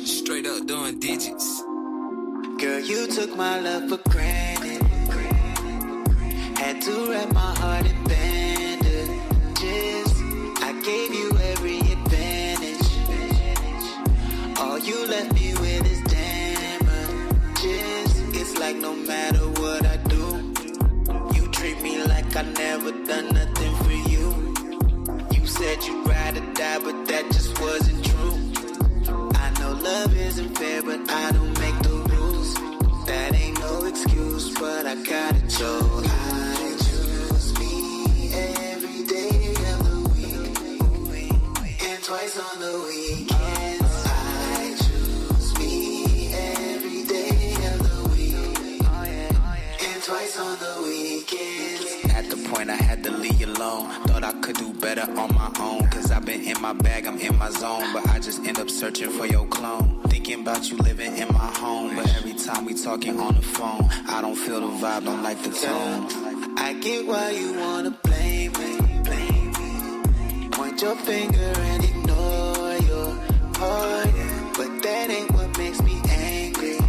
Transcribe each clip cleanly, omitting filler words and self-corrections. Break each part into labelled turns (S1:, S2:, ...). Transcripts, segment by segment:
S1: Straight up doing digits.
S2: Girl, you took my love for granted. Had to wrap my heart in bandages. I gave you every advantage. All you left me with is damages. It's like no matter what I do, you treat me like I never done nothing for you. You said you'd ride or die, but that just wasn't true. I know love isn't fair, but I don't make the rules. That ain't no excuse, but I gotta choose. I choose me every day of the week, and twice on the weekends. I choose me every day of the week, and twice on the weekends.
S3: At the point I had to leave you alone. Thought I could do better on my own. Cause I've been in my bag, I'm in my zone. But I just end up searching for your clone. Thinking about you living in my home. But every time we talking on the phone, I don't feel the vibe, don't like the tone.
S2: I get why you wanna blame me. Point your finger and ignore your heart. But that ain't what makes me angry.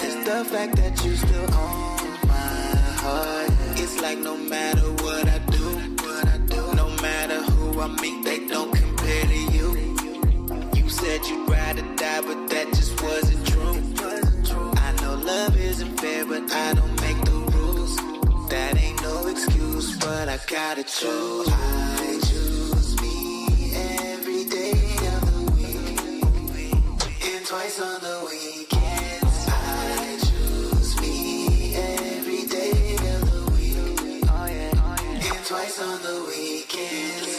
S2: It's the fact that you still own my heart. It's like no matter what I do, no matter who I meet, they don't compare to you. You said you'd ride or die, but that just wasn't true. I know love isn't fair, but I don't make the rules. That ain't no excuse, but I gotta choose. I choose me every day of the week, and twice on the weekends. I choose me every day of the week, and twice on the weekends.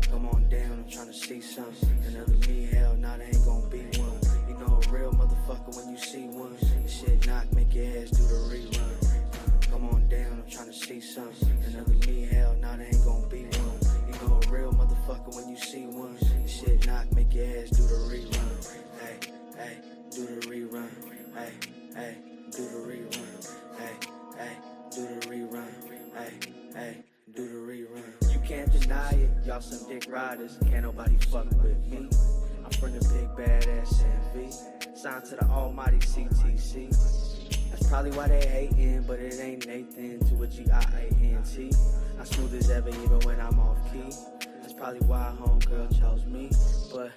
S4: Come on down, I'm tryna see something. Another me, hell, nah, there ain't gon' be one. You know a real motherfucker when you see one. This shit knock, make your ass do the rerun. Come on down, I'm tryna see something. Another me, hell, nah, there ain't gon' be one. You know a real motherfucker when you see one. This shit knock, make your ass do the rerun. Hey, hey, do the rerun. Hey, hey, do the rerun. Hey, hey, do the rerun. Hey, hey, do the rerun. You can't deny it, y'all some dick riders. Can't nobody fuck with me. I'm from the big badass NV. Signed to the almighty CTC. That's probably why they hatin', but it ain't Nathan to a G-I-A-N-T. I'm smooth as ever even when I'm off key. That's probably why homegirl chose me. But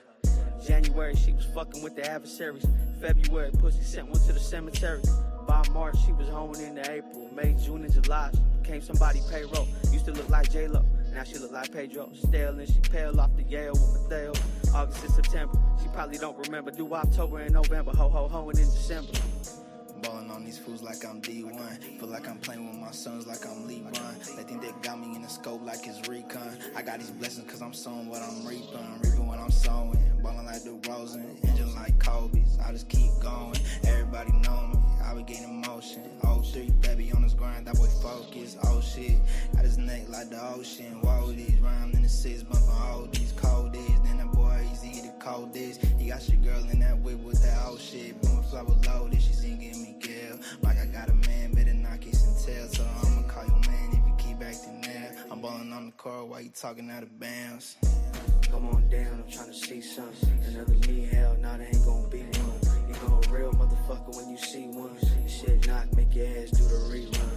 S4: January she was fucking with the adversaries. February pussy sent one to the cemetery. By March she was honing into April. May, June, and July she became somebody payroll. Used to look like J-Lo, now she look like Pedro. Stale and she pale off the Yale with Mateo. August and September, she probably don't remember. Do October and November, ho-ho-hoing in December.
S3: Ballin' on these fools like I'm D1. Feel like I'm playing with my sons like I'm LeBron. They think they got me in the scope like it's recon. I got these blessings cause I'm sowing what I'm reaping. Reaping what I'm sowing. Ballin' like the Rosen, engine like Kobe's. I just keep going, everybody know me. I be getting motion. 03, baby on this grind, that boy focus. Oh shit, got his neck like the ocean. Whoa, these rhymes in the six, bumping all these cold days. Then that boy easy the coldest. He got your girl in that whip with that old shit. Boom, flower loaded, she singing me girl. Like I got a man, better not kiss and tell. So I'ma call your man if you keep acting there. I'm ballin' on the court while you talking out of bounds.
S4: Come on down, I'm tryna see something. Another me, hell, nah, there ain't gon' be one. You know a real motherfucker when you see one. This shit knock, make your ass do the rerun.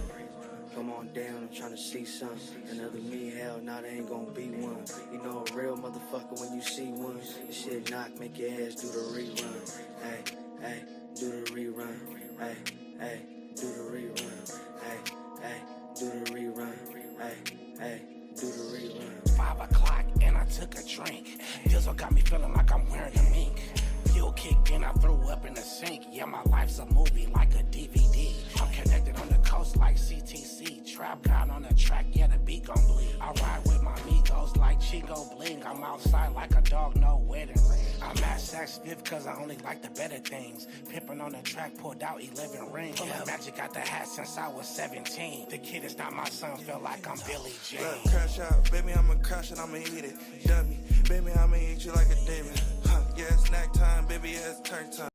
S4: Come on down, I'm tryna see something. Another me, hell, nah, there ain't gon' be one. You know a real motherfucker when you see one. This shit knock, make your ass do the rerun. Hey, hey, do the rerun. Hey, hey, do the rerun. Hey, hey, do the rerun. Hey, hey, do the rerun.
S5: 5 o'clock and I took a drink. Dizzle got me feeling like I'm wearing a mink. Fuel kicked in, I threw up in the sink. Yeah, my life's a movie like a DVD. I'm connected on the coast like CTC. Trap God on the track, yeah, the beat gon' bleed. I ride no bling. I'm outside like a dog, no wedding ring. I'm at Saks Fifth cause I only like the better things. Pimpin' on the track, pulled out 11 rings. Yeah. Magic got the hat since I was 17. The kid is not my son, feel like I'm Billy Jean.
S6: Look, crash out, baby, I'ma crash it, I'ma eat it. Dummy, baby, I'ma eat you like a demon. Huh, yeah, snack time, baby, yeah, it's turn time.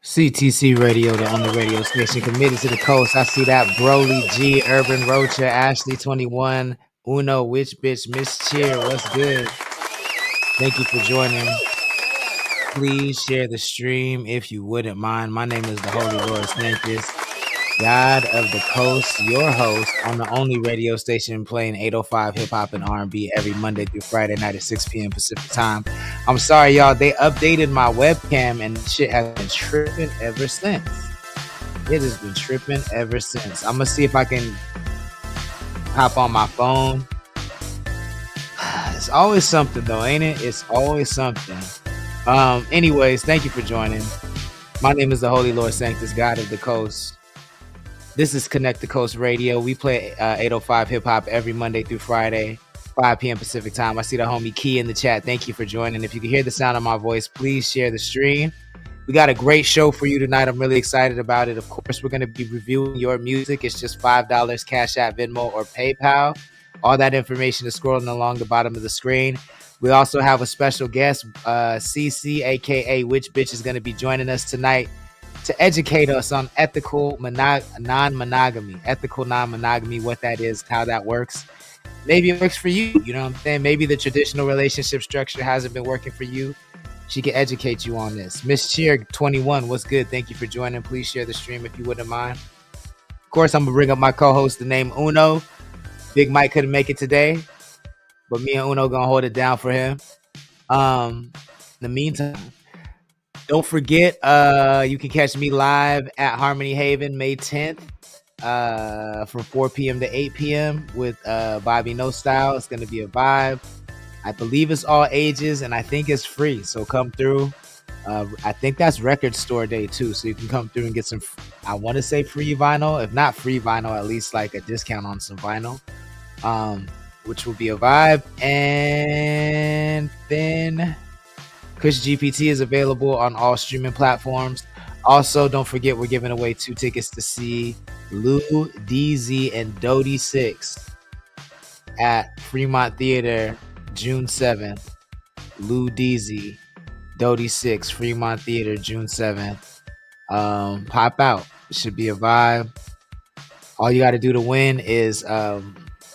S7: CTC Radio, the only radio station committed to the coast. I see that. Broly G, Urban Rocha, Ashley 21, Uno, Witch Bitch, Miss Cheer. What's good? Thank you for joining. Please share the stream if you wouldn't mind. My name is the Holy Lord Sanctus, God of the Coast, your host on the only radio station playing 805 hip hop and R&B every Monday through Friday night at 6 p.m. Pacific time. I'm sorry, y'all. They updated my webcam and shit has been tripping ever since. It has been tripping ever since. I'm gonna see if I can hop on my phone. It's always something though, ain't it? It's always something. Anyways, thank you for joining. My name is the Holy Lord Sanctus, God of the Coast. This is Connect the Coast Radio. We play 805 hip hop every Monday through Friday, 5 p.m. Pacific time. I see the homie Key in the chat. Thank you for joining. If you can hear the sound of my voice, please share the stream. We got a great show for you tonight. I'm really excited about it. Of course, we're going to be reviewing your music. It's just $5, Cash App, Venmo, or PayPal. All that information is scrolling along the bottom of the screen. We also have a special guest, CC, aka Witch Bitch, is going to be joining us tonight to educate us on ethical non-monogamy. Ethical non-monogamy, what that is, how that works. Maybe it works for you. You know what I'm saying? Maybe the traditional relationship structure hasn't been working for you. She can educate you on this. Miss Cheer 21, what's good? Thank you for joining. Please share the stream if you wouldn't mind. Of course, I'm going to bring up my co-host, the name Uno. Big Mike couldn't make it today, but me and Uno going to hold it down for him. In the meantime, don't forget, you can catch me live at Harmony Haven May 10th from 4 p.m. to 8 p.m. with Bobby No Style. It's going to be a vibe. I believe it's all ages, and I think it's free, so come through. I think that's record store day, too, so you can come through and get some, I want to say free vinyl. If not free vinyl, at least like a discount on some vinyl, which will be a vibe. And then Kush GPT is available on all streaming platforms. Also, don't forget we're giving away 2 tickets to see Lou, DZ, and Dodie 6 at Fremont Theater June 7th. Lou, DZ, Dodie 6, Fremont Theater June 7th. Pop out. It should be a vibe. All you got to do to win is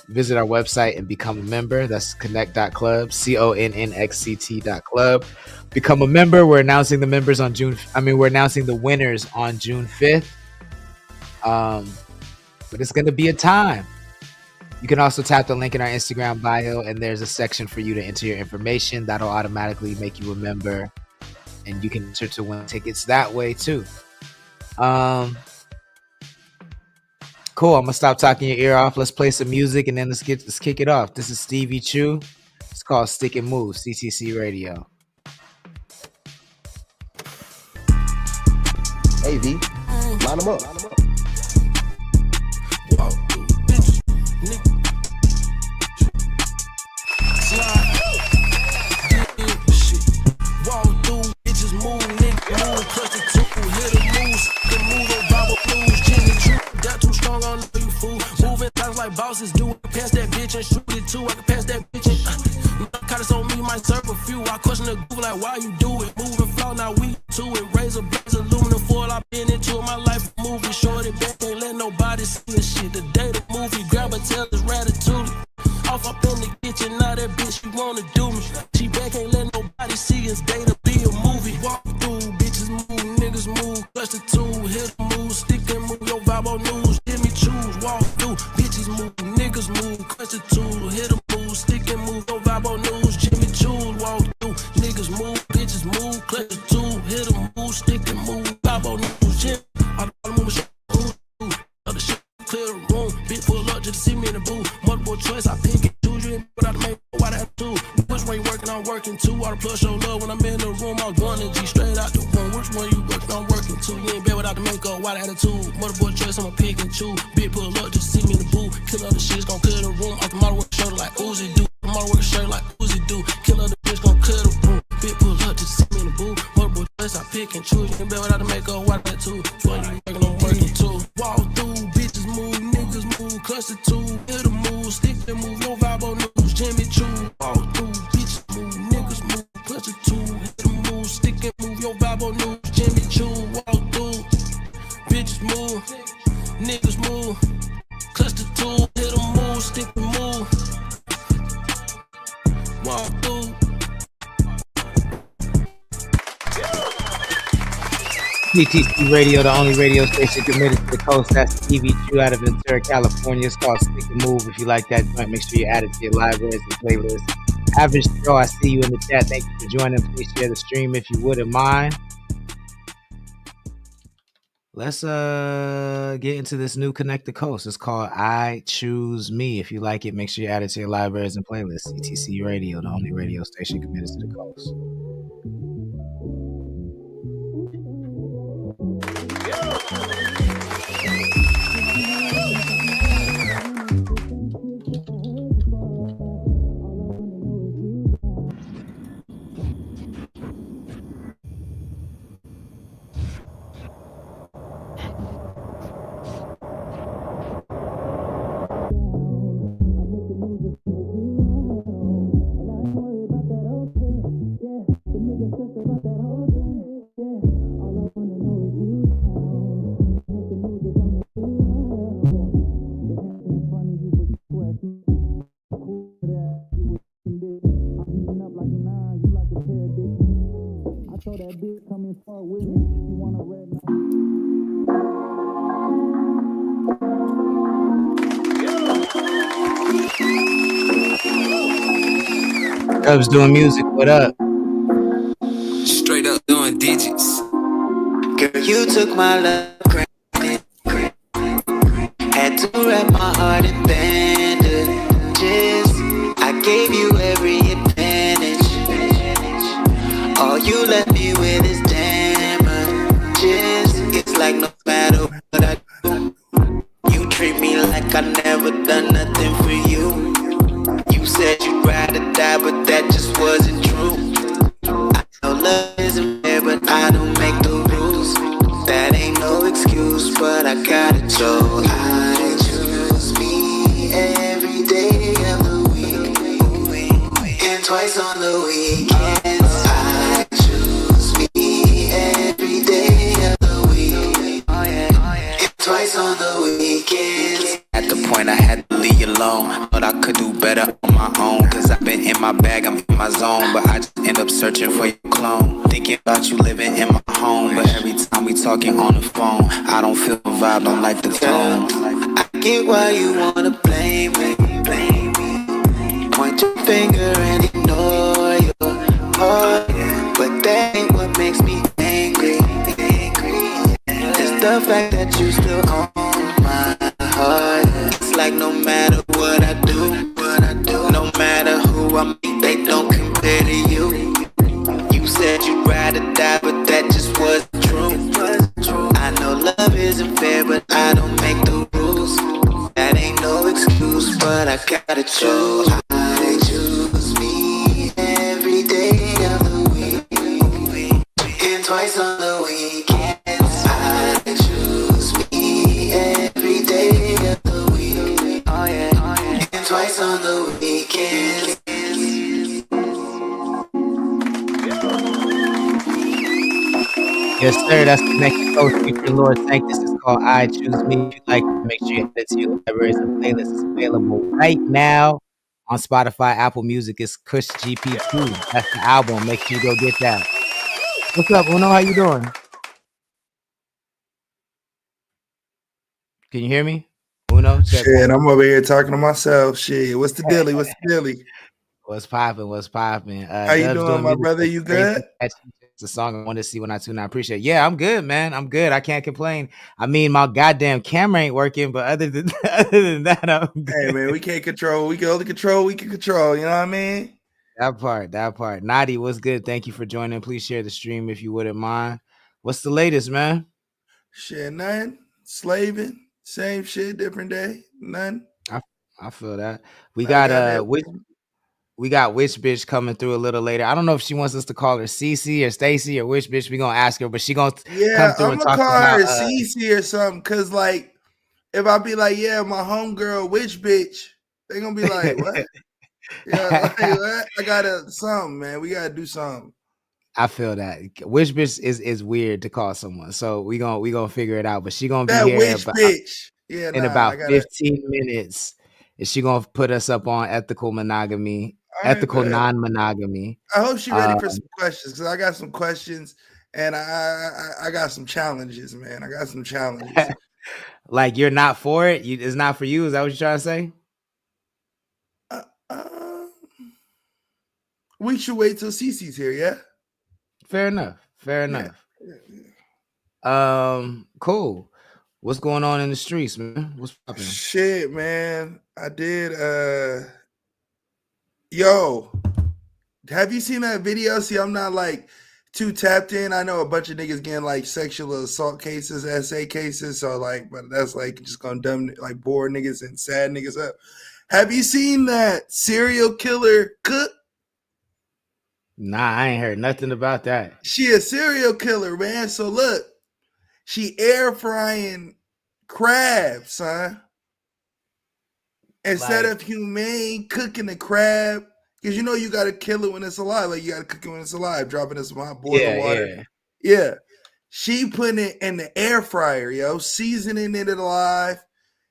S7: visit our website and become a member. That's connect.club, CONNXCT.club. Become a member. We're announcing the members on we're announcing the winners on June 5th. But it's going to be a time. You can also tap the link in our Instagram bio, and there's a section for you to enter your information. That'll automatically make you a member, and you can enter to win tickets that way too. Cool. I'm gonna stop talking your ear off. Let's play some music, and then let's kick it off. This is Stevie Chu. It's called Stick and Move, CTC Radio.
S8: Hey V, line them up.
S6: Walk through bitches, nigga. Slide. Shit. Walk through bitches, move, nigga. Move, clutch the two, hit the moves. Then move the Bible blues. Jimmy True, that too strong on you fool. Moving times like bosses do. Pass that bitch and shoot it too. I can pass that bitch and narcotics on me might serve a few. I question the Google like why you do it. Moving flow, now we to it. Razor blades, aluminum foil. I've been into my life movie. Shorty back, ain't let nobody see this shit. The day the movie, grab a tail is ratatouille. Off up in the kitchen, now that bitch, she wanna do me. She back, ain't let nobody see us. Day to be a movie. Walk through, bitches move, niggas move. Clutch the two, hit the move, stick and move. Your vibe on news, give me choose. Walk through, bitches move, niggas move. Clutch the two, hit the move, stick and move. Your vibe on news, Jimmy choose. Walk through, niggas move, bitches move. Clutch the two, hit the move, stick and move. Vibe on news, Jimmy. All the movement shit, other shit, clear the room. Bitch pull up just to see me in the booth. Multiple choice, I pick it, choose you, but I make what I have to. Which one you working, I'm working too. All the plus show love when I'm in the room. I'm going to G straight out the room. Which one you working, I'm working too. too. You ain't bad without the makeup, wild attitude. Motherboard dress, I'ma pick and choose. Big pull up, just see me in the booth. Kill other shit's gon' clear the room. Off the model work shoulder like Uzi do. The model work shirt like Uzi do. Kill other bitch gon' clear the room. Big pull up, just see me in the booth. Motherboard dress, I pick and choose. You ain't bad without the makeup, wild attitude. When you working, I'm working too. Walk through, bitches move, niggas move. Cluster two, hit the move, stick the move. No Vibo news, Jimmy Choo. Walk through, bitches move, niggas move. Cluster two, hit the move, stick and move. Yo Vibo news, Jimmy Choo. Walk through, bitches move, niggas move. Cluster two, hit the move, stick and move. Walk through.
S7: CTC Radio, the only radio station committed to the coast. That's TV True out of Ventura, California. It's called Stick and Move. If you like that joint, make sure you add it to your libraries and playlists. Average Joe, I see you in the chat. Thank you for joining. Please share the stream if you wouldn't mind. Let's get into this new Connect the Coast. It's called I Choose Me. If you like it, make sure you add it to your libraries and playlists. CTC Radio, the only radio station committed to the coast. Cubs doing music, what up?
S1: Straight up doing digits.
S2: Girl, you took my love, granted. Had to wrap my heart in bandages. I gave you every advantage. All you left me with is damages. It's like no matter what I do, you treat me like I never done nothing for you. You said you'd rather die, but that just wasn't true. I know love isn't fair, but I don't make the rules. That ain't no excuse, but I gotta show. I choose me every day of the week, and twice on the weekends. I choose me every day of the week, and twice on the weekends. At the point I had to leave you alone, but I could do better on my own. Cause I've been in my bag, I'm in my zone, but I just end up searching for your clone. Thinking about you living in my home, but every time we talking on the phone, I don't feel the vibe, don't like the tone. I get why you wanna blame me. Point your finger and ignore your heart, but that ain't what makes me angry. It's the fact that you still own my heart. It's like no matter what I do, no matter who I meet, they don't compare to you. You said you'd rather die, but that just wasn't true. I know love isn't fair, but I don't make the rules. That ain't no excuse, but I gotta choose. I choose me every day of the week, and twice on the weekends. I choose me every day of the week, and twice on the weekends.
S7: Yes, sir. That's Connect the Coast featuring Lord Tank. This is called I Choose Me. If you like it, make sure you add it to your libraries and playlists. It's available right now on Spotify, Apple Music. It's Kush GP2. That's the album. Make sure you go get that. What's up, Uno? How you doing? Can you hear me? Uno, check.
S9: Shit, I'm over here talking to myself. Shit, what's the dilly? What's the dilly?
S7: What's popping? What's popping?
S9: How you doing, my brother? You good?
S7: It's a song I want to see when I tune. I appreciate it. Yeah, I'm good, man. I'm good. I can't complain. I mean, my goddamn camera ain't working, but other than that, I'm good.
S9: Hey, man, we can't control. We can only control. We can control. You know what I mean?
S7: That part. Nadi, what's good? Thank you for joining. Please share the stream if you wouldn't mind. What's the latest, man?
S9: Shit, none. Slaving, same shit, different day. None.
S7: I I feel that. We
S9: I
S7: got
S9: got that.
S7: we got which bitch coming through a little later. I don't know if she wants us to call her Cece or Stacy or which bitch we gonna ask her, but she gonna come
S9: Yeah,
S7: through
S9: I'm
S7: and
S9: gonna
S7: talk
S9: call
S7: about
S9: her Cece or something. Cause like, if I be like, yeah, my homegirl, which bitch, they gonna be like, what? Yeah, like what? I gotta something, man. We gotta do something.
S7: I feel that. Which bitch is weird to call someone. So we gonna figure it out. But she gonna be
S9: That
S7: here
S9: which
S7: about
S9: bitch. Yeah,
S7: in
S9: nah, I
S7: about
S9: gotta.
S7: 15 minutes. And she gonna put us up on ethical monogamy,
S9: All right,
S7: ethical
S9: bet.
S7: non-monogamy.
S9: I hope she ready
S7: Uh,
S9: for some questions because I got some questions and I got some challenges, man. I got some challenges.
S7: like you're not for it. It's not for you. Is that what you're trying to say?
S9: Uh, uh, we should wait till Cece's here, yeah?
S7: Fair enough. Fair
S9: Yeah.
S7: enough. Cool. What's going on in the streets, man? What's popping?
S9: Shit, man. I did yo, have you seen that video? See, I'm not like too tapped in. I know a bunch of niggas getting like sexual assault cases, SA cases, so like, but that's like just gonna dumb like bore niggas and sad niggas up. Have you seen that serial killer cook?
S7: Nah, I ain't heard nothing about that.
S9: She a serial killer, man. So look, she air frying crabs, son. Instead
S7: Like,
S9: of humane cooking the crab, because you know you gotta kill it when it's alive. Like you gotta cook it when it's alive, dropping in some hot boiling
S7: yeah,
S9: water.
S7: yeah.
S9: Yeah. She putting it in the air fryer, yo, seasoning it alive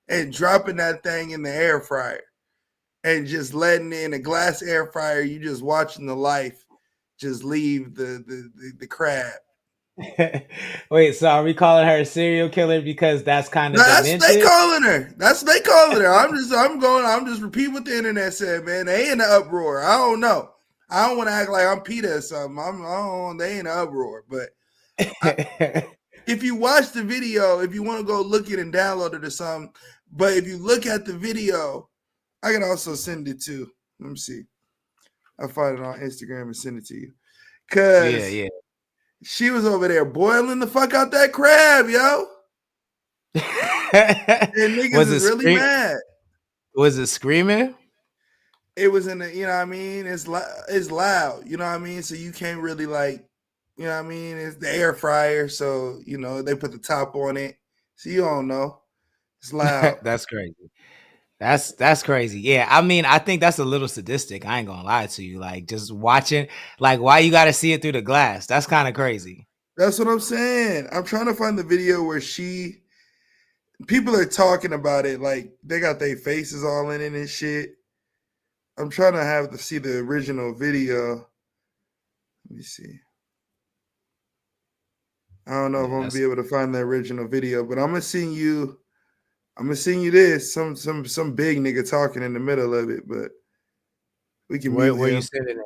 S9: and dropping that thing in the air fryer. And just letting it in a glass air fryer, you just watching the life just leave the crab.
S7: Wait, so are we calling her a serial killer because that's kind
S9: No,
S7: of
S9: that's they
S7: demented?
S9: calling her. That's they calling her. I'm just repeating what the internet said, man. They in the uproar. I don't know. I don't want to act like I'm Peter or something. They in the uproar. But I, if you watch the video, if you want to go look it and download it or something, but if you look at the video, I can also send it to. Let me see. I'll find it on Instagram and send it to you.
S7: Yeah,
S9: Cause
S7: yeah.
S9: she was over there boiling the fuck out that crab, yo. And niggas
S7: Was
S9: is
S7: it
S9: really mad.
S7: Was it screaming?
S9: It was in the, you know what I mean? It's loud, you know what I mean? So you can't really like, you know what I mean? It's the air fryer, so you know they put the top on it, so you don't know. It's loud.
S7: That's crazy. That's crazy. Yeah, I mean, I think that's a little sadistic. I ain't gonna lie to you. Like just watching, like why you got to see it through the glass? That's kind of crazy.
S9: That's what I'm saying. I'm trying to find the video where people are talking about it, like they got their faces all in it and shit. I'm trying to have to see the original video. Let me see. I don't know if
S7: Yeah,
S9: I'm gonna
S7: that's
S9: be able to find the original video, but I'm gonna send you. I'm gonna send you this. Some big nigga talking in the middle of it, but we can mute
S7: where you
S9: him.
S7: sending it?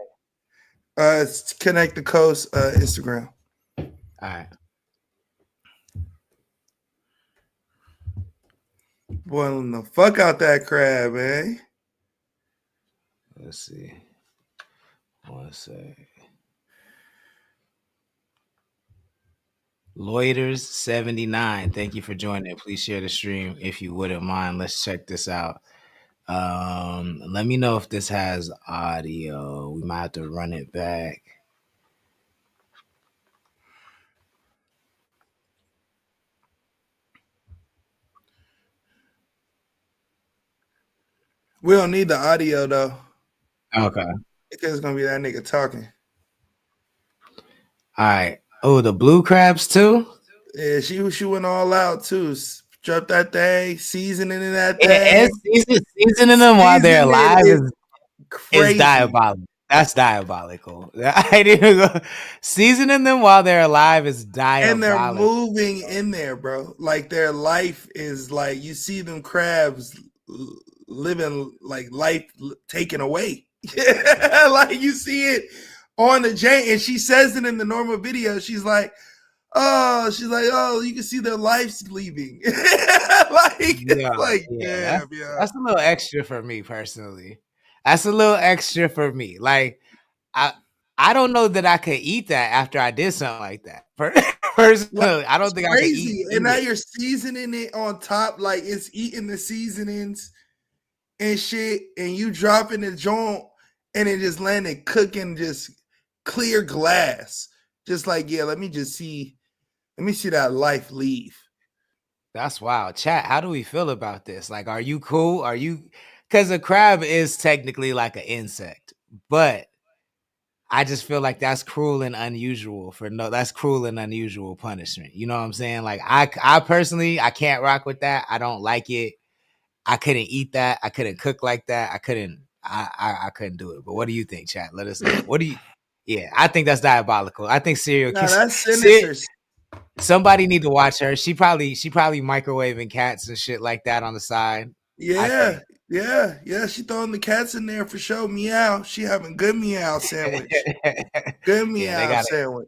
S9: It's Connect the Coast Instagram.
S7: All right.
S9: Boiling the fuck out that crab, man.
S7: Let's see. One sec. Loiters 79. Thank you for joining. Please share the stream if you wouldn't mind. Let's check this out. Let me know if this has audio. We might have to run it back.
S9: We don't need the audio though,
S7: Okay.
S9: because it's gonna be that nigga talking.
S7: All right. Oh, the blue crabs too?
S9: Yeah, she went all out too. Drop that thing, seasoning in that
S7: And
S9: thing.
S7: seasoning them while they're
S9: Seasoning
S7: alive
S9: is
S7: is
S9: crazy.
S7: diabolical. That's diabolical. I didn't even go. Seasoning them while they're alive is
S9: And they're
S7: diabolical.
S9: moving in there, bro. Like their life is like you see them crabs living like life taken away. Like you see it on the J, and she says it in the normal video. She's like, oh, you can see their lives leaving.
S7: Yeah,
S9: like,
S7: yeah.
S9: damn, yeah.
S7: That's a little extra for me personally. That's a little extra for me. Like I I don't know that I could eat that after I did something like that.
S9: Like,
S7: Personally, I
S9: it's
S7: don't think I could
S9: crazy.
S7: eat
S9: And now
S7: it.
S9: you're seasoning it on top, like it's eating the seasonings and shit, and you dropping the joint and it just landing cooking just clear glass. Just like, yeah, let me see that life leave.
S7: That's wild. Chat, how do we feel about this? Like, are you cool? Are you, because a crab is technically like an insect, but I just feel like that's cruel and unusual that's cruel and unusual punishment. You know what I'm saying? Like I personally, I can't rock with that. I don't like it. I couldn't eat that. I couldn't cook like that. I couldn't do it. But what do you think, chat? Let us know. What do you, yeah, I think that's diabolical. I think
S9: Now that's sinister.
S7: somebody need to watch her. She probably microwaving cats and shit like that on the side. I
S9: Yeah,
S7: think.
S9: yeah. She throwing the cats in there for sure. Meow. She having good meow sandwich. Good
S7: Yeah,
S9: meow sandwich.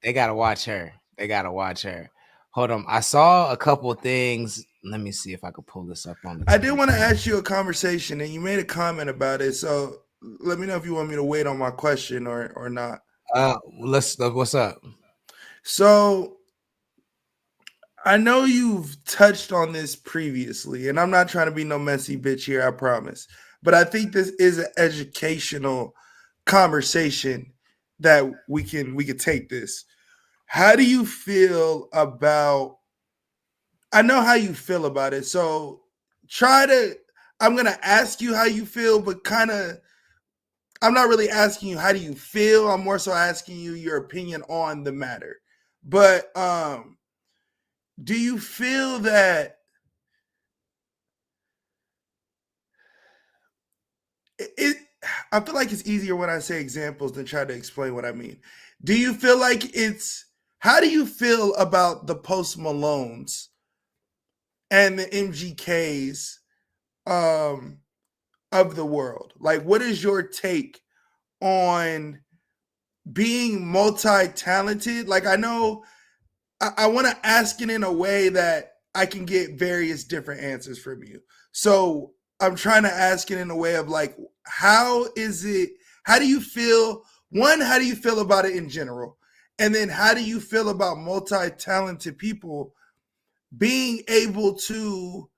S7: they gotta watch her. They gotta watch her. Hold on. I saw a couple things. Let me see if I could pull this up on the
S9: I did
S7: TV.
S9: want to ask you a conversation, and you made a comment about it. So let me know if you want me to wait on my question or not.
S7: What's up?
S9: So I know you've touched on this previously, and I'm not trying to be no messy bitch here, I promise. But I think this is an educational conversation that we could take this. How do you feel about I know how you feel about it. So I'm gonna ask you how you feel, but I'm not really asking you how do you feel. I'm more so asking you your opinion on the matter. But do you feel that it I feel like it's easier when I say examples than try to explain what I mean. Do you feel like how do you feel about the Post Malones and the MGKs um of the world? Like, what is your take on being multi-talented? Like, I know I want to ask it in a way that I can get various different answers from you. So I'm trying to ask it in a way of like, how do you feel? One, how do you feel about it in general? And then how do you feel about multi-talented people being able to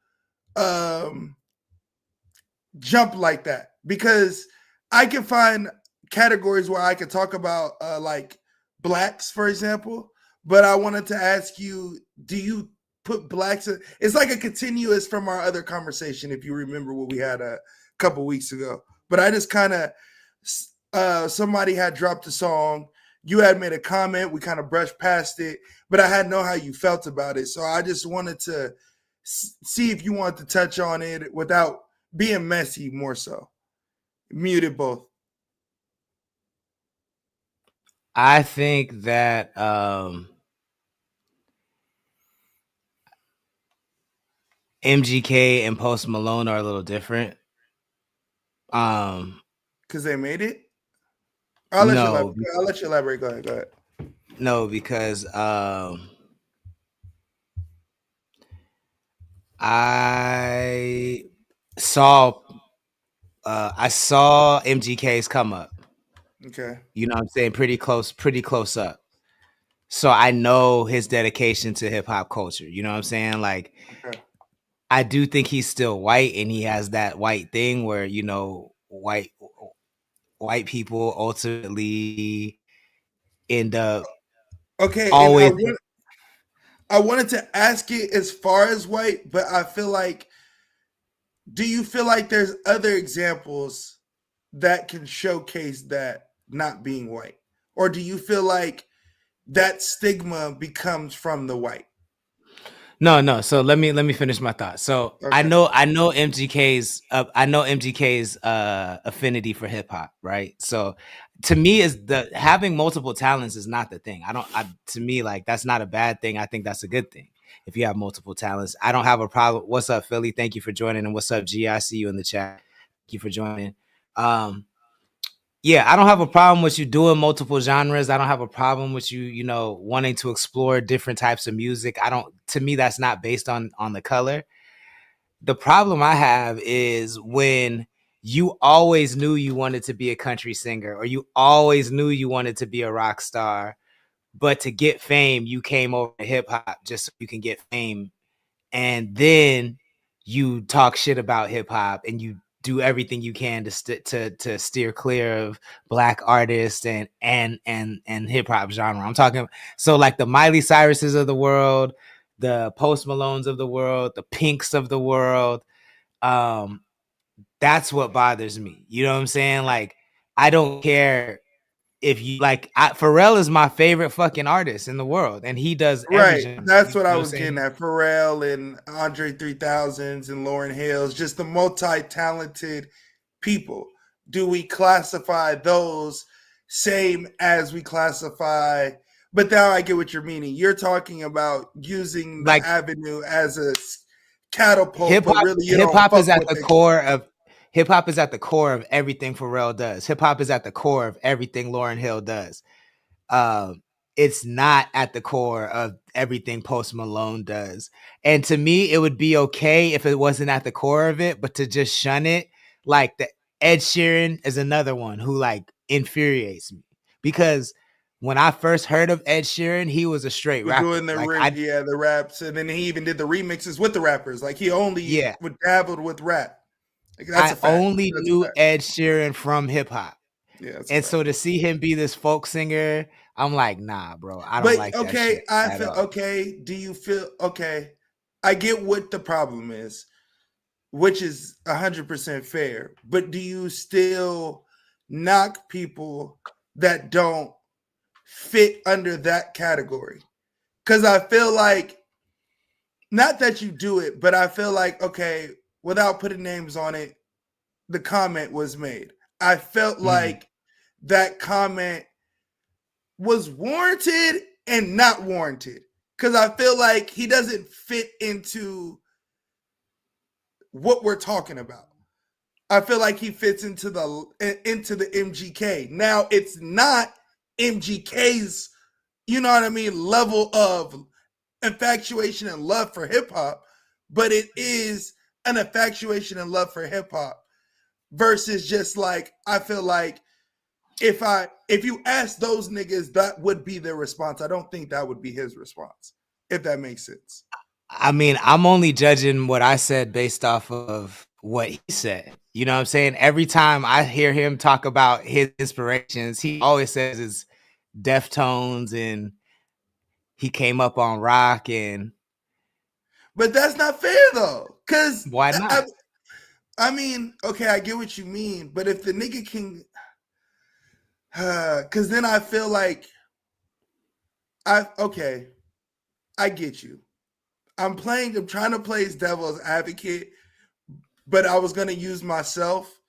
S9: jump like that? Because I can find categories where I could talk about like blacks, for example, but I wanted to ask you, do you put blacks it's like a continuous from our other conversation, if you remember what we had a couple weeks ago. But I just kind of somebody had dropped a song, you had made a comment, we kind of brushed past it, but I had know how you felt about it. So I just wanted to see if you wanted to touch on it without being messy, more so. Muted both.
S7: I think that MGK and Post Malone are a little different.
S9: Because they made it? I'll let you elaborate. Go ahead.
S7: No, because I saw MGK's come up.
S9: Okay.
S7: You know what I'm saying? Pretty close up. So I know his dedication to hip hop culture. You know what I'm saying? Like,
S9: Okay.
S7: I do think he's still white, and he has that white thing where, you know, white people ultimately end up
S9: Okay,
S7: always.
S9: and I wanted to ask it as far as white, but I feel like, do you feel like there's other examples that can showcase that not being white? Or do you feel like that stigma becomes from the white?
S7: No. So let me finish my thought. So
S9: Okay.
S7: I know MGK's affinity for hip hop, right? So to me, is the having multiple talents is not the thing. To me, like, that's not a bad thing. I think that's a good thing. If you have multiple talents, I don't have a problem. What's up, Philly? Thank you for joining. And what's up, G? I see you in the chat. Thank you for joining. Yeah, I don't have a problem with you doing multiple genres. I don't have a problem with you, you know, wanting to explore different types of music. To me, that's not based on the color. The problem I have is when you always knew you wanted to be a country singer, or you always knew you wanted to be a rock star, but to get fame, you came over to hip hop just so you can get fame. And then you talk shit about hip hop and you do everything you can to steer clear of black artists and hip hop genre. I'm talking so like the Miley Cyruses of the world, the Post Malones of the world, the Pinks of the world. That's what bothers me. You know what I'm saying? Like, I don't care if you like. Pharrell is my favorite fucking artist in the world, and he does every
S9: Right.
S7: genre.
S9: That's
S7: You
S9: what I
S7: know
S9: was
S7: what I'm
S9: getting
S7: saying?
S9: at. Pharrell and Andre 3000s and Lauryn Hills, just the multi-talented people. Do we classify those same as we classify? But now I get what you're meaning. You're talking about using the
S7: Like
S9: avenue as a catapult,
S7: hip
S9: but
S7: hop,
S9: really you don't fuck with the
S7: hip hop is at the core of everything Pharrell does. Hip hop is at the core of everything Lauryn Hill does. Um, it's not at the core of everything Post Malone does. And to me, it would be okay if it wasn't at the core of it, but to just shun it, like the Ed Sheeran is another one who like infuriates me because when I first heard of Ed Sheeran, he was a straight
S9: with
S7: rapper.
S9: doing
S7: Like I,
S9: the raps, and then he even did the remixes with the rappers. Like he only
S7: yeah,
S9: would dabbled with rap. Like, that's
S7: I
S9: a fact.
S7: only
S9: That's a
S7: knew
S9: fact.
S7: Ed Sheeran from hip hop.
S9: Yeah, that's a
S7: And
S9: fact.
S7: so to see him be this folk singer, I'm like, nah, bro, I don't
S9: But
S7: like that
S9: okay,
S7: shit
S9: I
S7: at
S9: feel
S7: all.
S9: okay. Do you feel okay? I get what the problem is, which is 100% fair. But do you still knock people that don't fit under that category? Because I feel like, not that you do it, but I feel like, okay, without putting names on it, the comment was made. I felt like that comment was warranted and not warranted, because I feel like he doesn't fit into what we're talking about. I feel like he fits into the MGK. Now it's not MGK's, you know what I mean, level of infatuation and love for hip hop, but it is an infatuation and love for hip hop versus just like, I feel like if you ask those niggas, that would be their response. I don't think that would be his response, if that makes sense.
S7: I mean, I'm only judging what I said based off of what he said. You know what I'm saying? Every time I hear him talk about his inspirations, he always says it's Deftones and he came up on rock. And
S9: But that's not fair though, because
S7: why not?
S9: I mean, okay, I get what you mean, but if the nigga can, because then I feel like I get you. I'm trying to play as devil's advocate, but I was gonna use myself,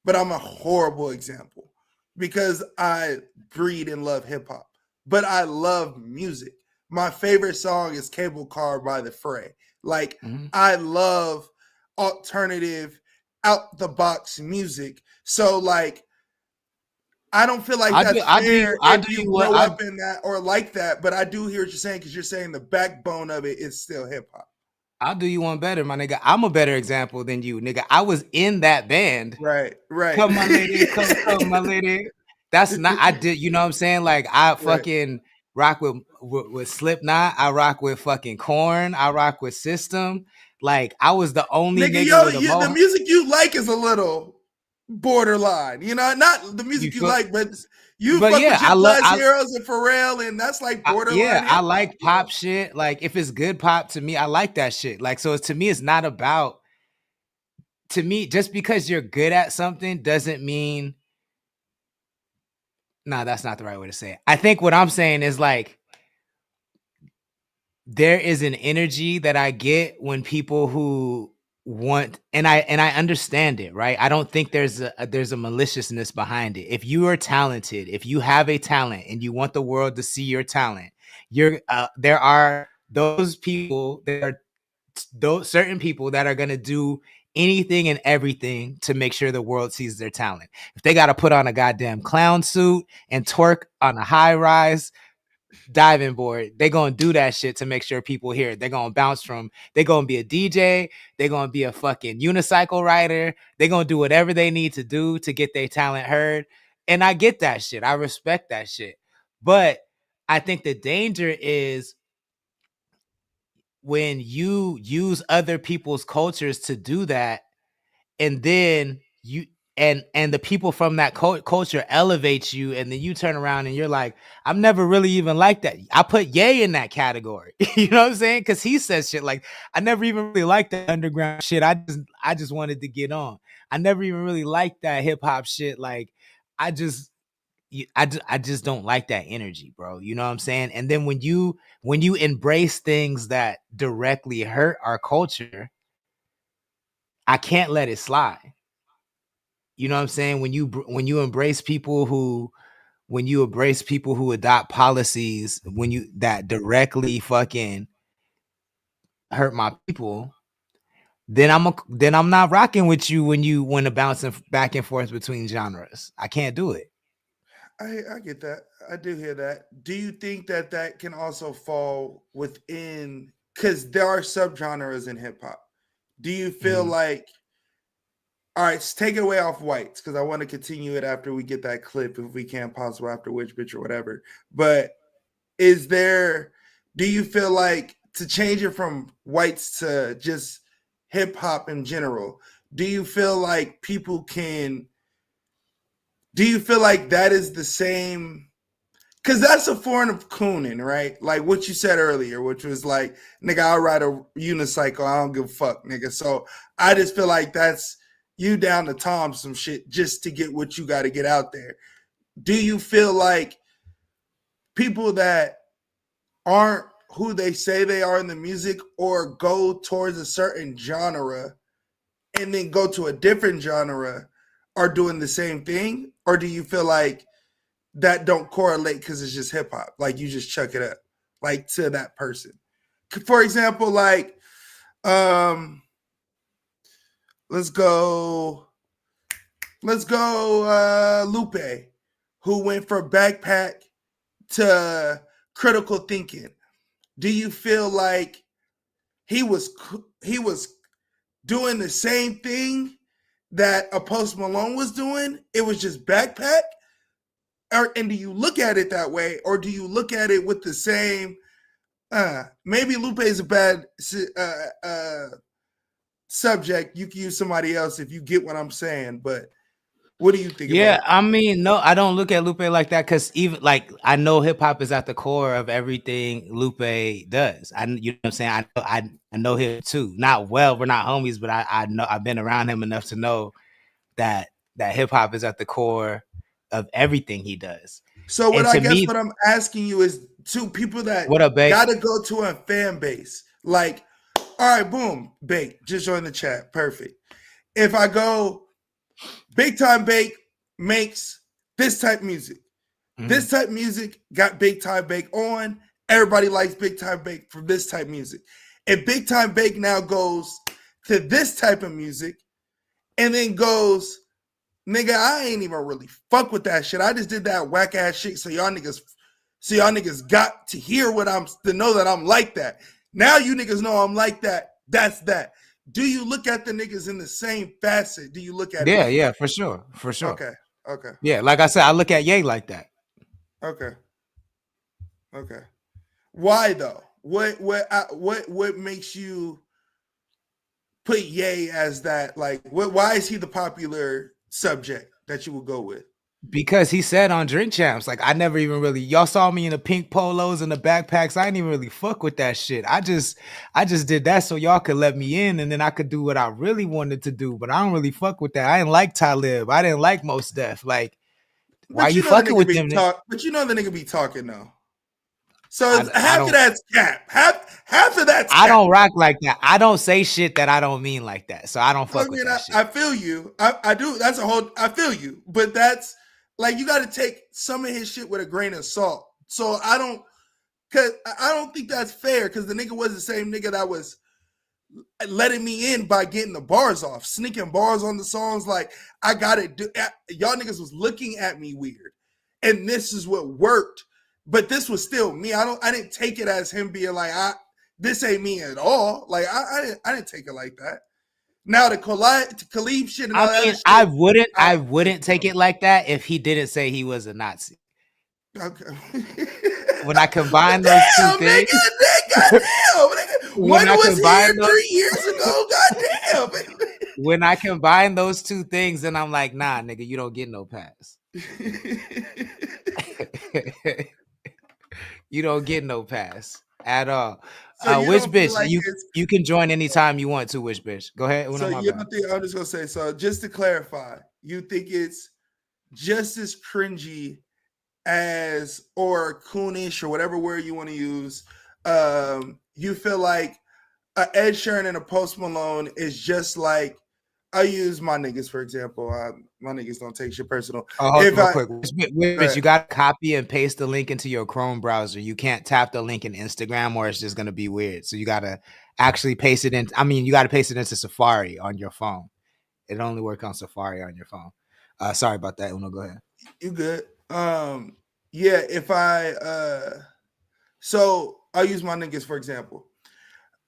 S9: but I'm a horrible example because I breed and love hip hop, but I love music. My favorite song is Cable Car by The Fray. Like, I love alternative, out the box music. So like, I don't feel like that's fair if you grow up in that or like that, but I do hear what you're saying, because you're saying the backbone of it is still hip hop.
S7: I'll do you one better, my nigga. I'm a better example than you, nigga. I was in that band.
S9: Right.
S7: Come, my lady. Come, my lady. That's not, I did, you know what I'm saying? Like, I fucking rock with Slipknot. I rock with fucking Korn. I rock with System. Like, I was the only nigga with a
S9: the
S7: mohawk.
S9: music you like is a little borderline, you know, not the music you like, but you fuck with Jim Class Heroes and Pharrell, and that's like borderline.
S7: I like pop shit. Like, if it's good pop to me, I like that shit. Like, so to me, it's not about, to me, just because you're good at something doesn't mean, nah, that's not the right way to say it. I think what I'm saying is like, there is an energy that I get when people who want, and I understand it, right? I don't think there's a maliciousness behind it. If you are talented, if you have a talent and you want the world to see your talent, there are those people, there are those certain people that are going to do anything and everything to make sure the world sees their talent. If they got to put on a goddamn clown suit and twerk on a high rise, diving board. They're gonna do that shit to make sure people hear it. They're gonna bounce from, they're gonna be a DJ, they're gonna be a fucking unicycle rider, they're gonna do whatever they need to do to get their talent heard. And I get that shit. I respect that shit. But I think the danger is when you use other people's cultures to do that, and then you and the people from that culture elevate you, and then you turn around and you're like, I've never really even liked that. I put Ye in that category. You know what I'm saying? Because he says shit like, I never even really liked that underground shit. I just wanted to get on. I never even really liked that hip hop shit. Like, I just don't like that energy, bro. You know what I'm saying? And then when you embrace things that directly hurt our culture, I can't let it slide. You know what I'm saying? When you embrace people who adopt policies that directly fucking hurt my people, then I'm not rocking with you when bouncing back and forth between genres. I can't do it.
S9: I get that. I do hear that. Do you think that that can also fall within, because there are subgenres in hip hop? Do you feel like, all right, let's take it away off whites, because I want to continue it after we get that clip, if we can, possible, after Which Bitch or whatever. But do you feel like, to change it from whites to just hip hop in general, do you feel like that is the same? Because that's a form of cooning, right? Like what you said earlier, which was like, nigga, I'll ride a unicycle. I don't give a fuck, nigga. So I just feel like that's you down to Tom some shit just to get what you got to get out there. Do you feel like people that aren't who they say they are in the music, or go towards a certain genre and then go to a different genre, are doing the same thing? Or do you feel like that don't correlate because it's just hip hop? Like you just chuck it up like to that person. For example, like let's go Lupe, who went from Backpack to Critical Thinking. Do you feel like he was doing the same thing that a Post Malone was doing? It was just Backpack? And do you look at it that way, or do you look at it with the same? Maybe Lupe is a bad subject. You can use somebody else if you get what I'm saying. But what do you think?
S7: Yeah, I mean, no, I don't look at Lupe like that, because even like I know hip hop is at the core of everything Lupe does. You know what I'm saying? I know him too. Not well, we're not homies, but I know, I've been around him enough to know that hip hop is at the core of everything he does.
S9: So what what I'm asking you is, to people that gotta go to a fan base, like, all right, boom, Bake, just join the chat. Perfect. If I go, Big Time Bake makes this type of music. This type of music got Big Time Bake on. Everybody likes Big Time Bake for this type of music. If Big Time Bake now goes to this type of music and then goes, nigga, I ain't even really fuck with that shit. I just did that whack ass shit so y'all niggas got to hear to know that I'm like that. Now you niggas know I'm like that. That's that. Do you look at the niggas in the same facet? Do you look at
S7: it? Yeah, for sure.
S9: Okay.
S7: Yeah, like I said, I look at Ye like that.
S9: Okay. Why though? What makes you put Ye as that? Like, why is he the popular subject that you would go with?
S7: Because he said on Drink Champs, like, I never even really, y'all saw me in the pink polos and the backpacks. I didn't even really fuck with that shit. I just did that so y'all could let me in, and then I could do what I really wanted to do. But I don't really fuck with that. I didn't like Talib. I didn't like Mos Def. Like, why you fucking with them?
S9: But you know the nigga be talking though. So half of that's cap. Half of that's cap.
S7: I don't rock like that. I don't say shit that I don't mean like that. So I don't fuck with that shit.
S9: I feel you. I do. That's a whole. I feel you. But that's like, you got to take some of his shit with a grain of salt. So I don't think that's fair, because the nigga was the same nigga that was letting me in by getting the bars off, sneaking bars on the songs. Like, I got to do. Y'all niggas was looking at me weird, and this is what worked. but this was still me. I didn't take it as him being like, this ain't me at all. Like I didn't take it like that. Now the Khalid shit and all that shit.
S7: I wouldn't take it like that if he didn't say he was a Nazi.
S9: Okay.
S7: When I combine those two things,
S9: goddamn, when was here 3 years ago? Goddamn.
S7: When I combine those two things, then I'm like, nah, nigga, you don't get no pass. You don't get no pass at all.
S9: So
S7: which bitch?
S9: Like
S7: you can join anytime you want to. Which bitch? Go ahead.
S9: So you don't think, I'm just gonna say, so just to clarify, you think it's just as cringy as, or coonish, or whatever word you want to use. You feel like a Ed Sheeran and a Post Malone is just like, I use my niggas for example. My niggas don't take shit personal.
S7: Quick, you got to copy and paste the link into your Chrome browser. You can't tap the link in Instagram, or it's just gonna be weird. So you got to actually paste it in. I mean, you got to paste it into Safari on your phone. It only works on Safari on your phone. Sorry about that. Uno, go ahead.
S9: You good? Yeah. If so I'll use my niggas for example.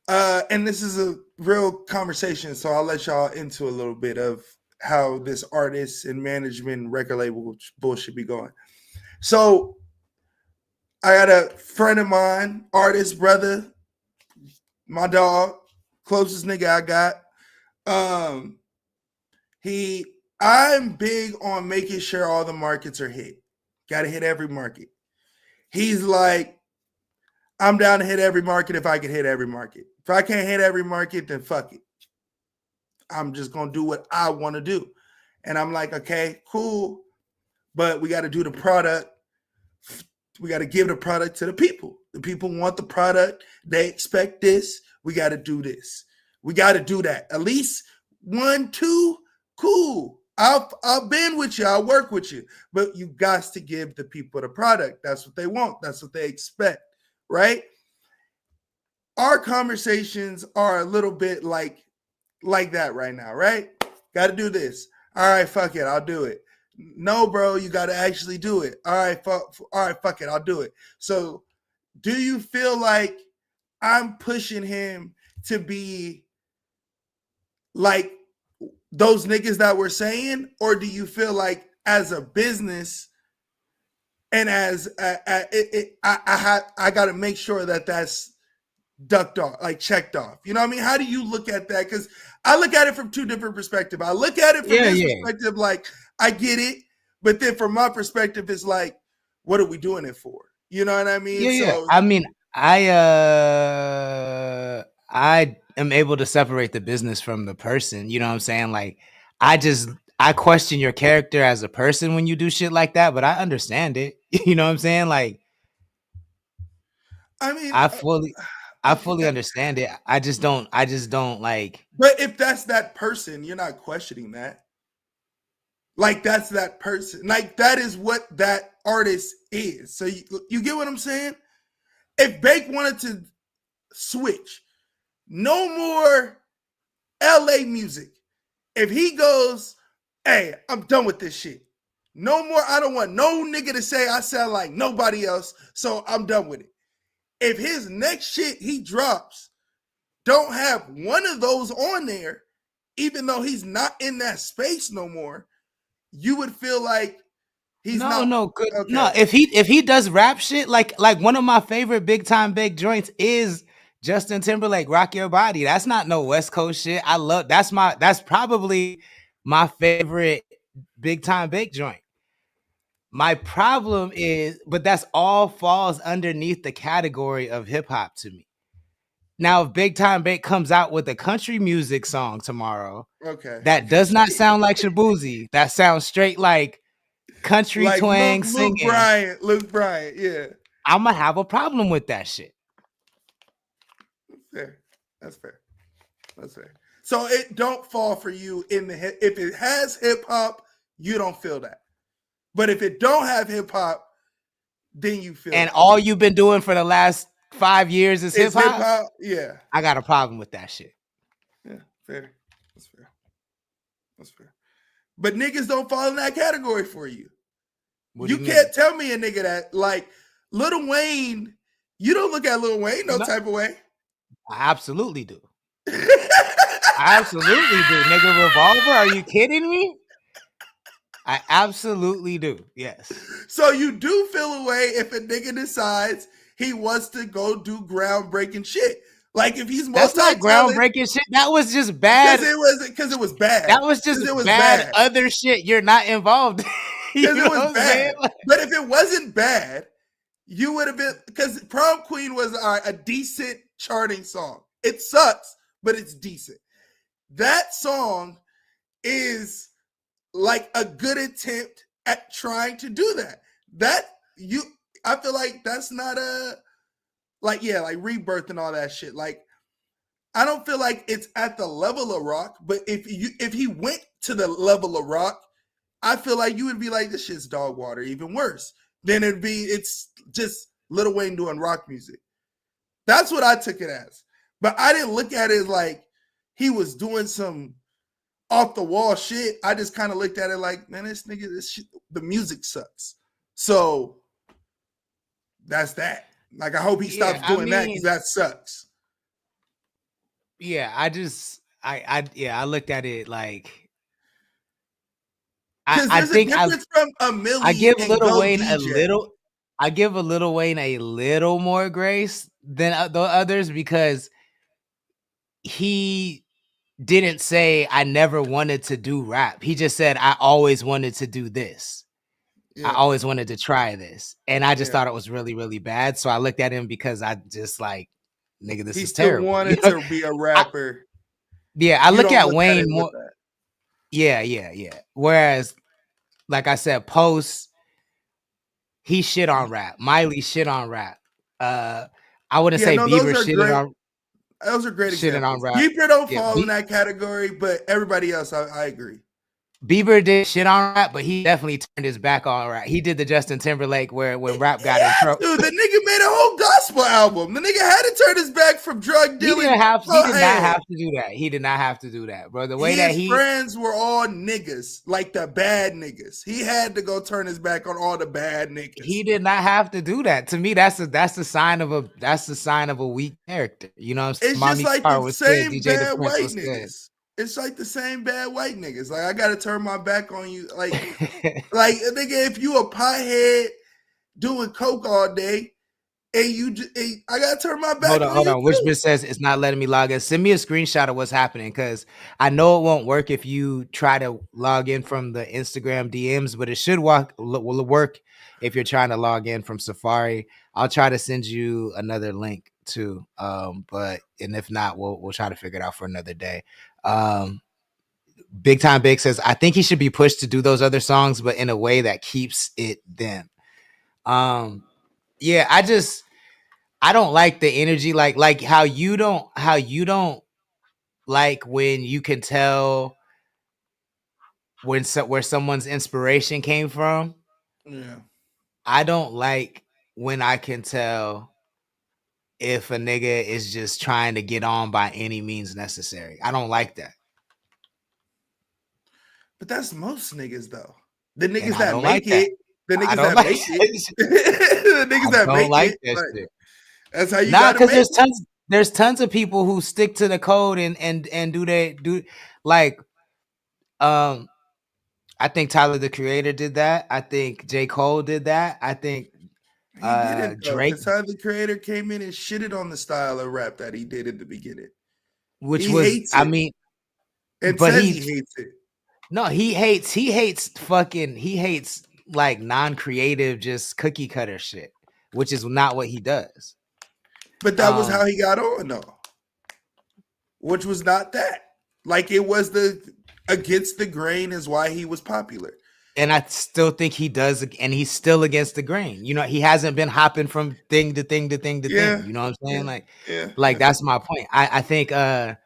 S9: And this is a real conversation, so I'll let y'all into a little bit of how this artist and management and record label bullshit be going. So I got a friend of mine, artist, brother, my dog, closest nigga I got. I'm big on making sure all the markets are hit. Gotta hit every market. He's like, I'm down to hit every market if I can hit every market. If I can't hit every market, then fuck it. I'm just going to do what I want to do. And I'm like, okay, cool. But we got to do the product. We got to give the product to the people. The people want the product. They expect this. We got to do this. We got to do that. At least 1, 2, cool. I'll bend with you. I'll work with you. But you got to give the people the product. That's what they want. That's what they expect. Right? Our conversations are a little bit like that right now, right? Got to do this. All right, fuck it, I'll do it. No, bro, you got to actually do it. All right, fuck it, I'll do it. So, do you feel like I'm pushing him to be like those niggas that we're saying, or do you feel like as a business and as I got to make sure that that's ducked off, like checked off? You know what I mean? How do you look at that? Because I look at it from two different perspectives. I look at it from his perspective, like I get it, but then from my perspective, it's like, what are we doing it for? You know what I mean?
S7: So, I mean, I am able to separate the business from the person. You know what I'm saying? Like, I question your character as a person when you do shit like that, but I understand it. You know what I'm saying? Like, I mean, I fully understand it. I just don't like.
S9: But if that's that person, you're not questioning that. Like, that's that person. Like, that is what that artist is. So you get what I'm saying? If Bake wanted to switch, no more LA music. If he goes, hey, I'm done with this shit. No more. I don't want no nigga to say I sound like nobody else, so I'm done with it. If his next shit he drops don't have one of those on there, even though he's not in that space no more, you would feel like he's
S7: no. If he does rap shit, like one of my favorite big time big joints is Justin Timberlake, Rock Your Body. That's not no West Coast shit. I love that's probably my favorite big time big joint. My problem is, but that's all falls underneath the category of hip hop to me. Now, if Big Time Bake comes out with a country music song tomorrow, that does not sound like Shabuzi, that sounds straight like country like twang singing.
S9: Luke Bryan, yeah.
S7: I'm gonna have a problem with that shit.
S9: Fair. That's fair. So it don't fall for you in the hip. If it has hip hop, you don't feel that. But if it don't have hip hop, then you feel.
S7: And all you've been doing for the last 5 years is hip hop.
S9: Yeah,
S7: I got a problem with that shit.
S9: Yeah, fair. That's fair. But niggas don't fall in that category for you. You can't tell me a nigga that like Lil Wayne, you don't look at Lil Wayne no type of way.
S7: I absolutely do. I absolutely do, nigga. Revolver? Are you kidding me? I absolutely do. Yes.
S9: So you do feel a way if a nigga decides he wants to go do groundbreaking shit. Like if he's
S7: That's not
S9: multi-talented,
S7: groundbreaking shit. That was just bad.
S9: because it was bad.
S7: That was just
S9: it was
S7: bad other shit you're not involved in.
S9: Because it was bad. But if it wasn't bad, you would have been, because Prom Queen was a decent charting song. It sucks, but it's decent. That song is like a good attempt at trying to do that. I feel like that's not like Rebirth and all that shit. Like, I don't feel like it's at the level of rock, but if he went to the level of rock, I feel like you would be like, this shit's dog water, even worse. Then it's just Lil Wayne doing rock music. That's what I took it as. But I didn't look at it like he was doing some off the wall shit. I just kind of looked at it like, man, this shit, the music sucks. So that's that. Like, I hope he stops doing that because that sucks.
S7: Yeah, I looked at it like I think
S9: from a Millie
S7: I give
S9: and
S7: Lil Wayne
S9: DJ.
S7: I give a Lil Wayne a little more grace than the others because he didn't say I never wanted to do rap. He just said I always wanted to do this. Yeah. I always wanted to try this. And I just thought it was really, really bad. So I looked at him because I just like, nigga, this is terrible.
S9: He still wanted to be a rapper.
S7: I look at Wayne more. Yeah. Whereas, like I said, Post, he shit on rap. Miley shit on rap. I wouldn't say Bieber shitted on.
S9: Those are great examples. Bieber don't fall in that category, but everybody else, I agree.
S7: Bieber did shit on rap, but he definitely turned his back on rap. He did the Justin Timberlake when rap got in trouble.
S9: Dude, the nigga made a whole gospel album. The nigga had to turn his back from drug dealing.
S7: He did not have to do that. He did not have to do that, bro. The way his
S9: friends were all niggas, like the bad niggas. He had to go turn his back on all the bad niggas.
S7: He did not have to do that. To me, that's the sign of a weak character. You know what I'm saying?
S9: It's just like the same bad white niggas. It's like the same bad white niggas. Like, I gotta turn my back on you. Like, like nigga, if you a pothead doing coke all day, and I gotta turn my back.
S7: Hold on. Which bitch says it's not letting me log in? Send me a screenshot of what's happening because I know it won't work if you try to log in from the Instagram DMs, but it should will work if you're trying to log in from Safari. I'll try to send you another link too. And if not, we'll try to figure it out for another day. Big Time Big says, I think he should be pushed to do those other songs, but in a way that keeps it them. Yeah, I don't like the energy, like how you don't like when you can tell where someone's inspiration came from.
S9: Yeah.
S7: I don't like when I can tell if a nigga is just trying to get on by any means necessary. I don't like that.
S9: But that's most niggas though. The niggas that make it. The niggas that make it. The niggas that make it. That's how you gotta make it.
S7: Because there's tons of people who stick to the code and do like I think Tyler the Creator did that. I think J. Cole did that. I think Drake.
S9: Tyler the Creator came in and shitted on the style of rap that he did at the beginning.
S7: Which he hates he
S9: hates it.
S7: No, he hates like non-creative, just cookie cutter shit, which is not what he does.
S9: But that was how he got on though. Which was not that. Like, it was the against the grain is why he was popular.
S7: And I still think he does, and he's still against the grain. You know, he hasn't been hopping from thing to thing to thing to thing. You know what I'm saying? That's my point. I think the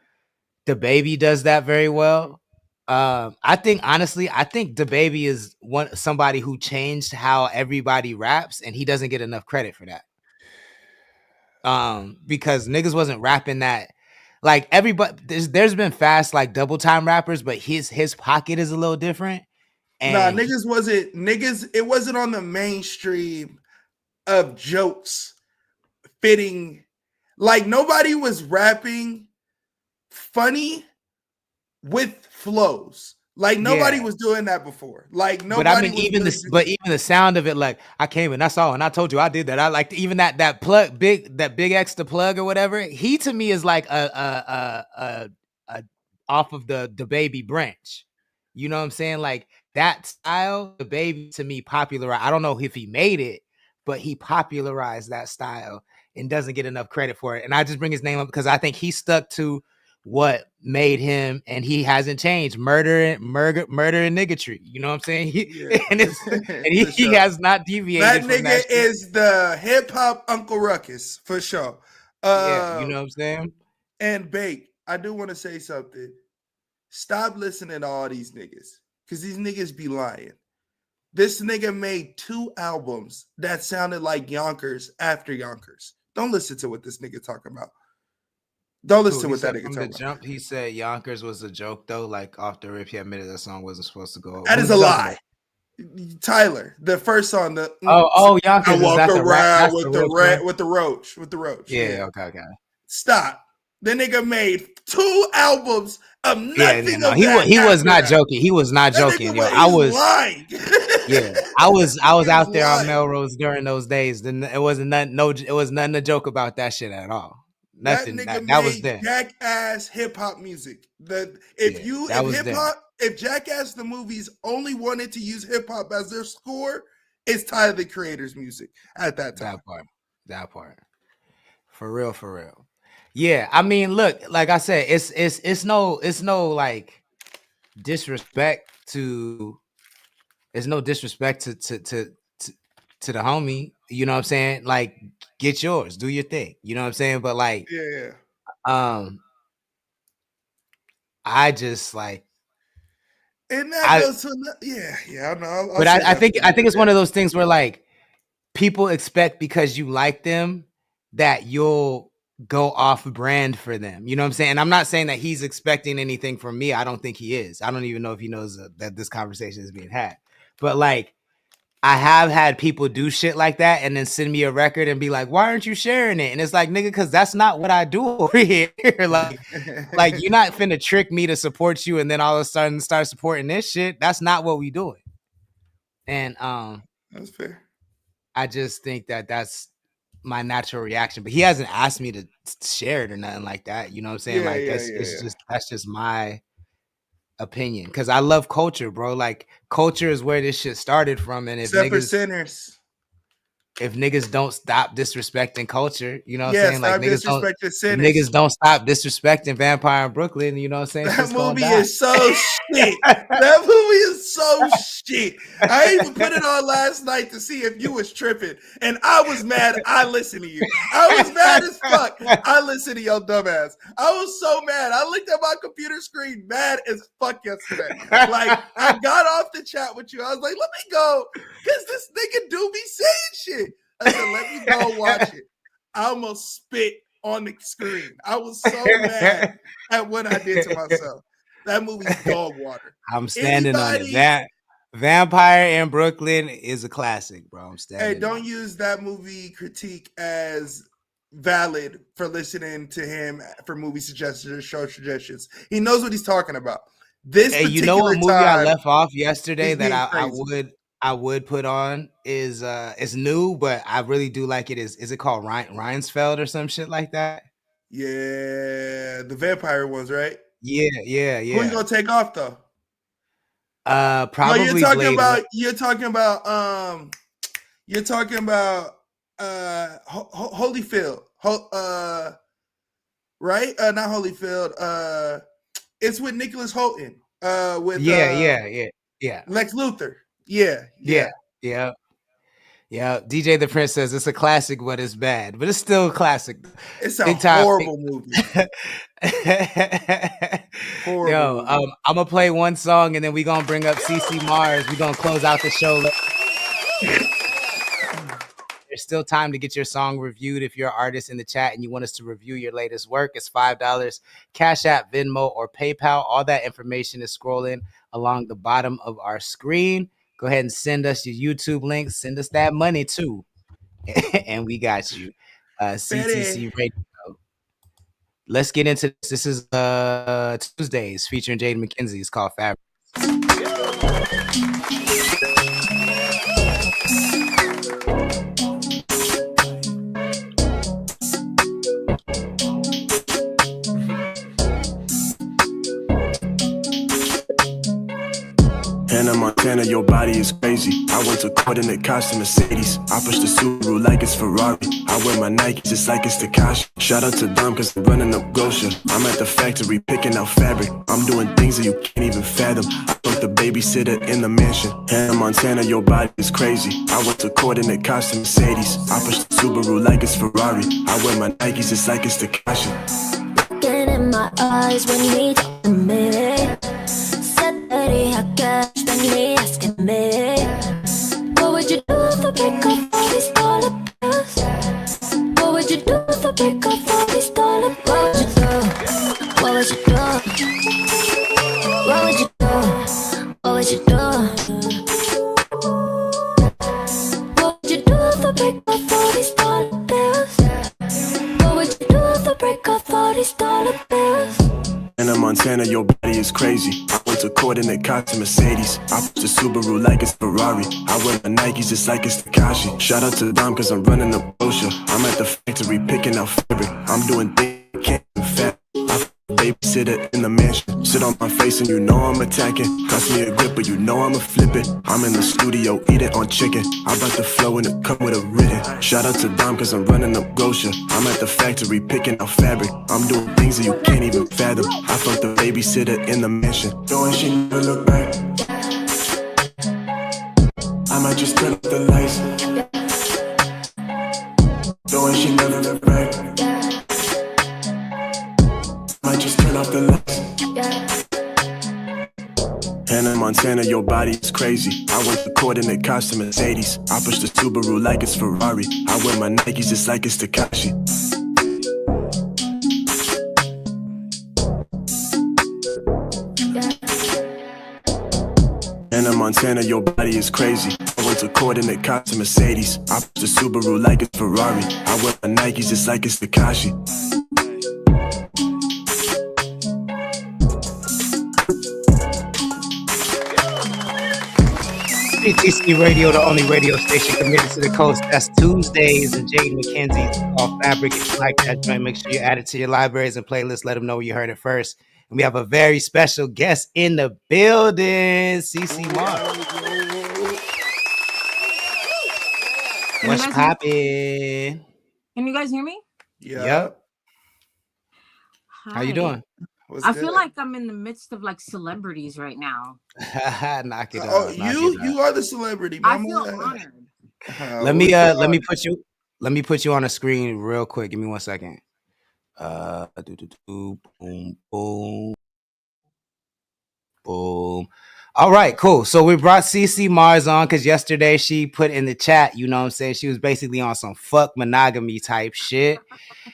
S7: Baby does that very well. I think the Baby is somebody who changed how everybody raps, and he doesn't get enough credit for that. Because niggas wasn't rapping that. Like, everybody, there's been fast like double time rappers, but his pocket is a little different. And
S9: it wasn't on the mainstream of jokes fitting. Like nobody was rapping funny with flows. Like nobody was doing that before. Like
S7: But I
S9: nobody
S7: mean,
S9: was
S7: even
S9: really.
S7: this, but even the sound of it, like I came and that's all, and I told you I did that. I like even that plug, that big X the plug or whatever. He to me is like a off of the baby branch. You know what I'm saying? Like that style, the baby to me popularized. I don't know if he made it, but he popularized that style and doesn't get enough credit for it. And I just bring his name up because I think he stuck to what made him, and he hasn't changed. Murder and niggatry. You know what I'm saying? He has not deviated
S9: That
S7: from
S9: nigga
S7: that shit.
S9: is the hip hop Uncle Ruckus for sure.
S7: Yeah, you know what I'm saying?
S9: And Bake, I do want to say something. Stop listening to all these niggas, because these niggas be lying. This nigga made 2 albums that sounded like Yonkers after Yonkers. Don't listen to what this nigga talking about. Don't listen to what that nigga
S7: From
S9: talking
S7: the
S9: about.
S7: jump, he said Yonkers was a joke though. Like off the rip, he admitted that song wasn't supposed to go.
S9: That is a lie. Tyler, the first song,
S7: oh, Yonkers,
S9: I walk
S7: is that the rap?
S9: around
S7: That's
S9: with
S7: the
S9: the
S7: roach one?
S9: with the roach.
S7: Yeah, okay.
S9: Stop. The nigga made 2 albums of nothing
S7: No,
S9: of that.
S7: He was not
S9: that.
S7: joking. He was not
S9: That
S7: joking.
S9: nigga,
S7: Yo,
S9: he's lying.
S7: yeah, I was out there on
S9: lying.
S7: Melrose during those days. Then it wasn't nothing. It was nothing to joke about that shit at all. Nothing.
S9: That nigga
S7: That was
S9: made
S7: there.
S9: jackass hip hop music. If Jackass the movies only wanted to use hip hop as their score, it's Tyler the Creator's music at that time.
S7: That part. For real. Yeah, I mean, look, like I said, it's no like disrespect to. It's no disrespect to the homie. You know what I'm saying? Like, get yours, do your thing. You know what I'm saying? But like,
S9: yeah.
S7: I just like,
S9: and that goes to I know.
S7: But I think it's one of those things where like people expect because you like them that you'll go off brand for them. You know what I'm saying? And I'm not saying that he's expecting anything from me. I don't think he is. I don't even know if he knows that this conversation is being had. But like, I have had people do shit like that and then send me a record and be like, why aren't you sharing it? And it's like, nigga, because that's not what I do over here. like you're not finna trick me to support you and then all of a sudden start supporting this shit. That's not what we doing. And
S9: that's fair.
S7: I just think that that's my natural reaction. But he hasn't asked me to share it or nothing like that. You know what I'm saying? That's just my opinion, because I love culture, bro. Like, culture is where this shit started from, and if niggas don't stop disrespecting culture, you know what I'm saying? Like, niggas don't stop disrespecting Vampire in Brooklyn, you know what I'm saying?
S9: That movie is so shit. That movie is so shit. I even put it on last night to see if you was tripping, and I was mad. I listened to you. I was mad as fuck. I listened to your dumbass. I was so mad. I looked at my computer screen mad as fuck yesterday. Like, I got off the chat with you. I was like, let me go, because this nigga do be saying shit. I said, let me go watch it. I almost spit on the screen. I was so mad at what I did to myself. That movie's dog water.
S7: I'm standing on it. That Vampire in Brooklyn is a classic, bro. I'm standing.
S9: Hey, don't use that movie critique as valid for listening to him for movie suggestions or show suggestions. He knows what he's talking about.
S7: Hey, you know what movie I left off yesterday that I would put on is it's new, but I really do like it. Is it called Reinsfeld or some shit like that?
S9: Yeah, the vampire ones, right?
S7: Yeah.
S9: Who you gonna take off though?
S7: Probably.
S9: No, you're talking about Holyfield. Right? Not Holyfield. It's with Nicholas Holton. With Lex Luthor. Yeah.
S7: DJ the Prince says it's a classic, but it's bad. But it's still a classic.
S9: It's a horrible movie.
S7: Yo, I'm gonna play one song and then we're gonna bring up CC Mars. We're gonna close out the show. There's still time to get your song reviewed. If you're an artist in the chat and you want us to review your latest work, it's $5. Cash App, Venmo, or PayPal. All that information is scrolling along the bottom of our screen. Go ahead and send us your YouTube links. Send us that money too. and we got you.
S9: Betty.
S7: CTC Radio. Let's get into this. This is Tuesdays featuring Jaden McKenzie. It's called Fabric.
S10: Hannah Montana, your body is crazy. I went to court in the costume Mercedes. I push the Subaru like it's Ferrari. I wear my Nikes just like it's Takashi. Shout out to Dom cause I'm running up Gosha. I'm at the factory picking out fabric. I'm doing things that you can't even fathom. I fucked the babysitter in the mansion. Hannah Montana, your body is crazy. I went to court in the costume Mercedes. I push the Subaru like it's Ferrari. I wear my Nikes just like it's Takashi.
S11: Looking in my eyes when you talk to me. Said that he had cash, then he asking me, what would you do if I break off all these dollar bills? What would you do if I break off all these dollar bills? What would you do? What would you do? What would you do? What would you do? What would you do if I break off all these dollar bills? What would you do if I break off all these dollar bills?
S10: Hannah Montana, your body is crazy. I went to court in the costume Mercedes. I push the Subaru like it's Ferrari. I wear my Nikes just like it's Takashi. Shout out to Dom cause I'm running up Osha. I'm at the factory picking out fabric. I'm doing things you can't even fathom. I fuck the babysitter in the mansion. Sit on my face and you know I'm attacking. Cost me a grip but you know I'ma flip it. I'm in the studio eating on chicken. I brought the flow and it come with a written. Shout out to Dom cause I'm running up Gosha. I'm at the factory picking out fabric. I'm doing things that you can't even fathom. I fucked the babysitter in the mansion. Knowing she never look back. I might just turn up the lights. Knowing she never look back. Might just turn off the lights. Hannah Montana, your body is crazy. I went to court in the costume Mercedes. I push the Subaru like it's Ferrari. I wear my Nikes just like it's Takashi. Hannah Montana, your body is crazy. I went to court in the costume Mercedes. I push the Subaru like it's Ferrari. I wear my Nikes just like it's Takashi.
S7: CTC Radio, the only radio station committed to the coast. That's Tuesdays and Jaden McKenzie's called Fabric. If you like that joint, make sure you add it to your libraries and playlists. Let them know you heard it first. And we have a very special guest in the building, CC Mark. What's poppin'?
S12: Can you guys hear me?
S7: Yep.
S12: Hi.
S7: How you doing?
S12: I feel like I'm in the midst of like celebrities right now.
S7: Knock it
S9: Oh,
S7: off.
S9: you are the celebrity.
S12: I feel honored.
S7: Let me put you on a screen real quick. Give me 1 second. Boom, boom, boom. All right, cool. So we brought CC Mars on because yesterday she put in the chat, you know what I'm saying? She was basically on some fuck monogamy type shit.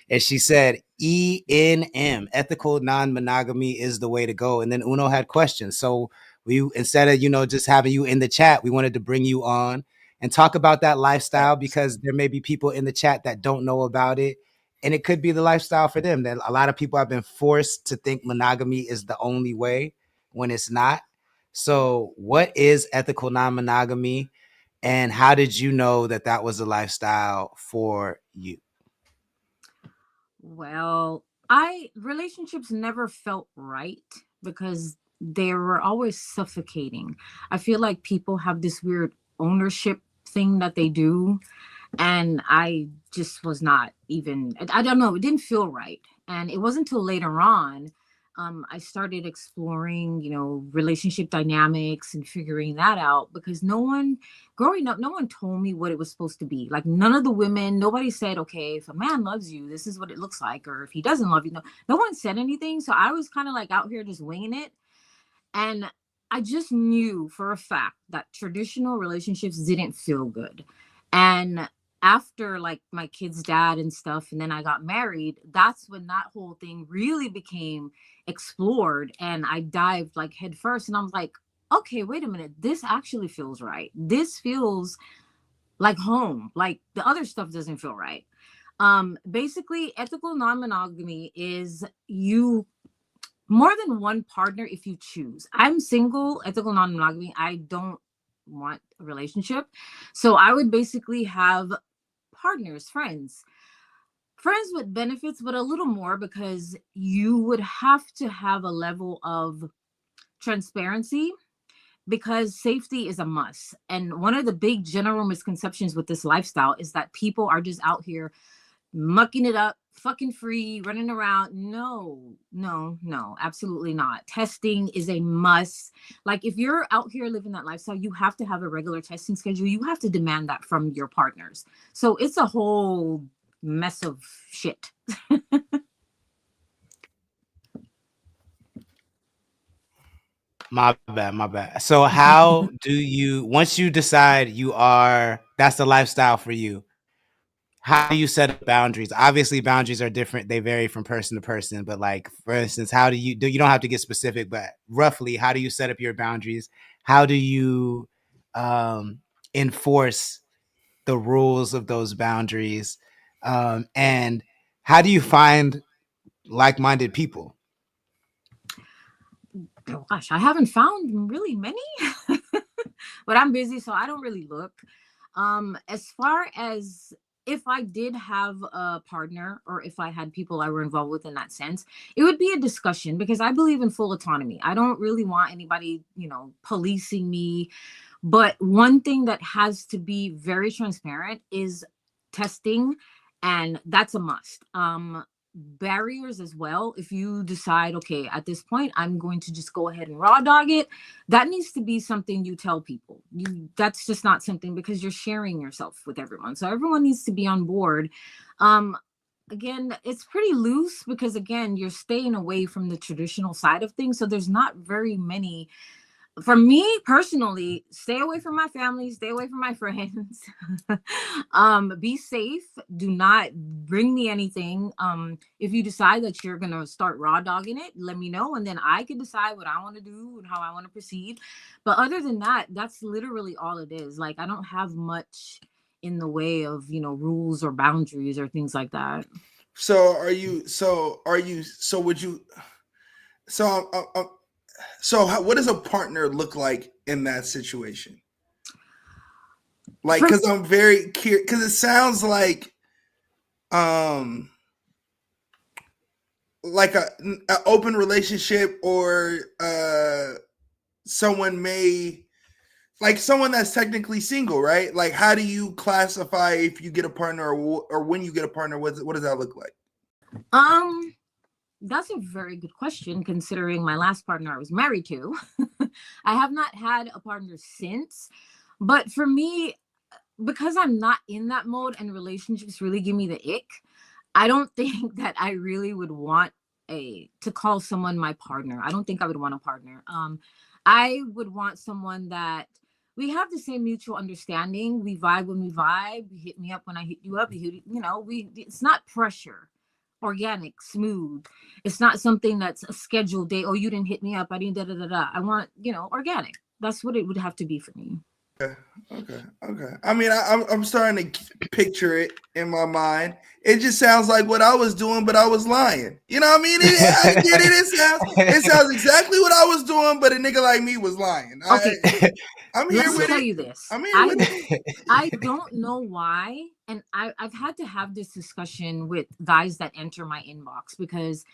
S7: And she said, ENM, ethical non-monogamy is the way to go. And then Uno had questions. So we, instead of, just having you in the chat, we wanted to bring you on and talk about that lifestyle because there may be people in the chat that don't know about it. And it could be the lifestyle for them. That a lot of people have been forced to think monogamy is the only way when it's not. So what is ethical non-monogamy and how did you know that that was a lifestyle for you?
S12: Well, relationships never felt right because they were always suffocating. I feel like people have this weird ownership thing that they do. And I just was not even, I don't know, it didn't feel right. And it wasn't until later on, I started exploring, relationship dynamics and figuring that out because growing up, no one told me what it was supposed to be. Like none of the women, nobody said, okay, if a man loves you, this is what it looks like. Or if he doesn't love you, no one said anything. So I was kind of like out here just winging it. And I just knew for a fact that traditional relationships didn't feel good. And after like my kid's dad and stuff, and then I got married, that's when that whole thing really became explored. And I dived like head first and I was like, okay, wait a minute. This actually feels right. This feels like home, like the other stuff doesn't feel right. Basically, ethical non-monogamy is you more than one partner if you choose. I'm single, ethical non-monogamy. I don't want a relationship. So I would basically have partners, friends with benefits, but a little more because you would have to have a level of transparency because safety is a must. And one of the big general misconceptions with this lifestyle is that people are just out here mucking it up, fucking free, running around. No, no, no, absolutely not. Testing is a must. Like if you're out here living that lifestyle, you have to have a regular testing schedule. You have to demand that from your partners. So it's a whole mess of shit.
S7: My bad, my bad. So how do you, once you decide that's the lifestyle for you, how do you set up boundaries? Obviously boundaries are different. They vary from person to person, but like, for instance, how do you don't have to get specific, but roughly, how do you set up your boundaries? How do you enforce the rules of those boundaries? And how do you find like-minded people?
S12: Oh, gosh, I haven't found really many, but I'm busy, so I don't really look. As far as if I did have a partner or if I had people I were involved with in that sense, it would be a discussion because I believe in full autonomy. I don't really want anybody, policing me. But one thing that has to be very transparent is testing, and that's a must. Barriers as well. If you decide, okay, at this point, I'm going to just go ahead and raw dog it, that needs to be something you tell people. That's just not something because you're sharing yourself with everyone. So everyone needs to be on board. Again, it's pretty loose because again, you're staying away from the traditional side of things. So there's not very many. For me personally, stay away from my family, stay away from my friends. Be safe. Do not bring me anything. If you decide that you're gonna start raw dogging it, let me know, and then I can decide what I want to do and how I want to proceed. But other than that, that's literally all it is. Like I don't have much in the way of rules or boundaries or things like that.
S9: So are you? So are you? So would you? So what does a partner look like in that situation? Like, because I'm very curious, because it sounds like an open relationship or someone that's technically single, right? Like, how do you classify if you get a partner or when you get a partner? What does that look like?
S12: That's a very good question, considering my last partner I was married to. I have not had a partner since, but for me, because I'm not in that mode and relationships really give me the ick, I don't think that I really would want to call someone my partner. I don't think I would want a partner. I would want someone that we have the same mutual understanding. We vibe when we vibe. You hit me up when I hit you up. It's not pressure. Organic, smooth. It's not something that's a scheduled day. Oh, you didn't hit me up. I didn't da. I want, organic. That's what it would have to be for me.
S9: Okay. I mean, I'm starting to picture it in my mind. It just sounds like what I was doing, but I was lying. You know what I mean? I get it. It sounds exactly what I was doing, but a nigga like me was lying.
S12: Okay.
S9: I'm here with it. Let me tell
S12: you this. I don't know why. And I've had to have this discussion with guys that enter my inbox because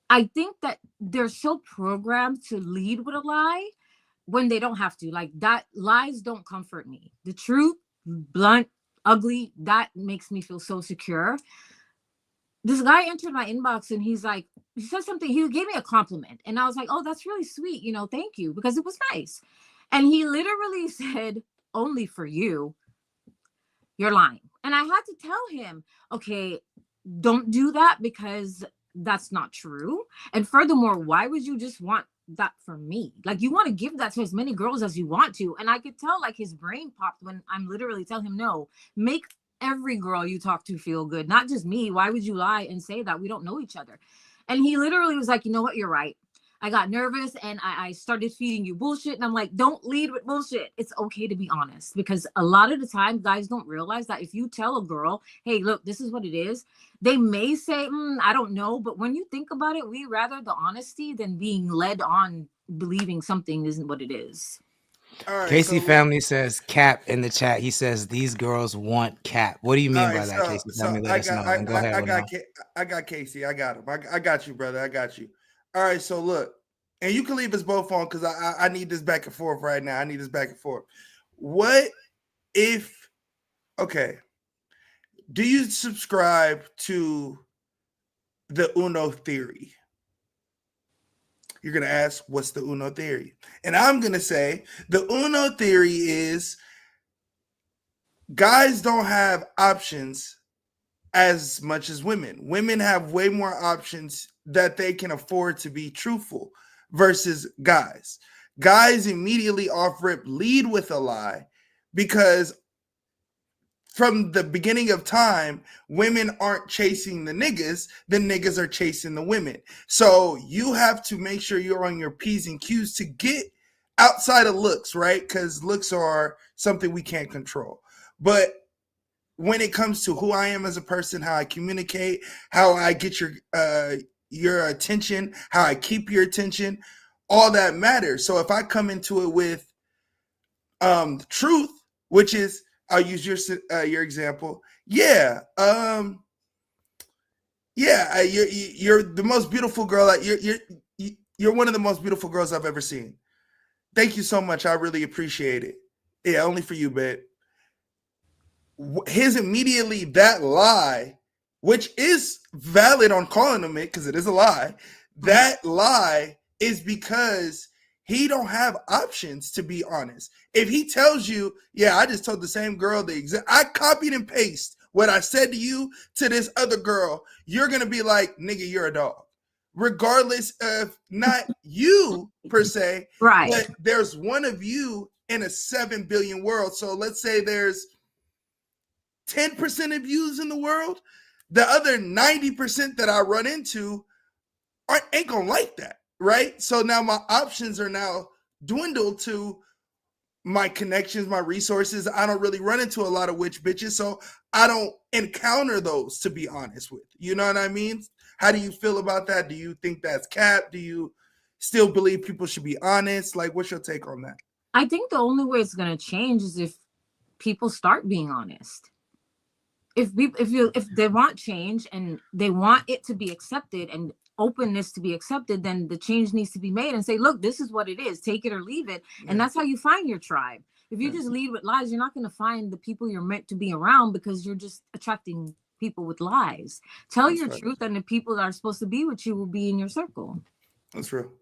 S12: I think that they're so programmed to lead with a lie when they don't have to. Like that, lies don't comfort me. The truth, blunt, ugly, that makes me feel so secure. This guy entered my inbox and he said something, he gave me a compliment. And I was like, oh, that's really sweet. Thank you, because it was nice. And he literally said, only for you, you're lying. And I had to tell him, okay, don't do that because that's not true. And furthermore, why would you just want that for me? Like, you want to give that to as many girls as you want to. And I could tell like his brain popped when I'm literally telling him, no, make every girl you talk to feel good, not just me. Why would you lie and say that? We don't know each other. And he literally was like, you know what, you're right. I got nervous and I started feeding you bullshit. And I'm like, don't lead with bullshit. It's okay to be honest, because a lot of the time guys don't realize that if you tell a girl, hey, look, this is what it is, they may say, I don't know. But when you think about it, we rather the honesty than being led on believing something isn't what it is.
S9: All right,
S7: Casey Family says cap in the chat. He says these girls want cap. What do you mean by that, Casey Family? Let us know. And go ahead.
S9: I got Casey. I got him. I got you, brother. I got you. All right, so look, and you can leave us both on because I need this back and forth right now. I need this back and forth. What if, okay, do you subscribe to the Uno theory? You're going to ask, what's the Uno theory? And I'm going to say the Uno theory is guys don't have options as much as women. Women have way more options that they can afford to be truthful versus guys. Guys immediately off rip lead with a lie because from the beginning of time, women aren't chasing the niggas are chasing the women. So you have to make sure you're on your P's and Q's to get outside of looks, right? Because looks are something we can't control. But when it comes to who I am as a person, how I communicate, how I get your attention, how I keep your attention, all that matters. So if I come into it with truth, which is, I'll use your example. Yeah, you're the most beautiful girl. You're one of the most beautiful girls I've ever seen. Thank you so much. I really appreciate it. Yeah, only for you, babe. His immediately that lie, which is valid on calling him it because it is a lie. That lie is because he don't have options, to be honest. If he tells you, yeah, I just told the same girl I copied and pasted what I said to you to this other girl, you're going to be like, nigga, you're a dog. Regardless of not you per se,
S12: right?
S9: But there's one of you in a 7 billion world. So let's say there's 10% of views in the world. The other 90% that I run into ain't going to like that. Right. So now my options are now dwindled to my connections, my resources. I don't really run into a lot of witch bitches. So I don't encounter those, to be honest with you. You know what I mean? How do you feel about that? Do you think that's cap? Do you still believe people should be honest? Like, what's your take on that?
S12: I think the only way it's going to change is if people start being honest. If they want change and they want it to be accepted and openness to be accepted, then the change needs to be made and say, look, this is what it is, take it or leave it. And that's how you find your tribe. If you just lead with lies, you're not going to find the people you're meant to be around because you're just attracting people with lies. Tell your truth, and the people that are supposed to be with you will be in your circle.
S9: That's real.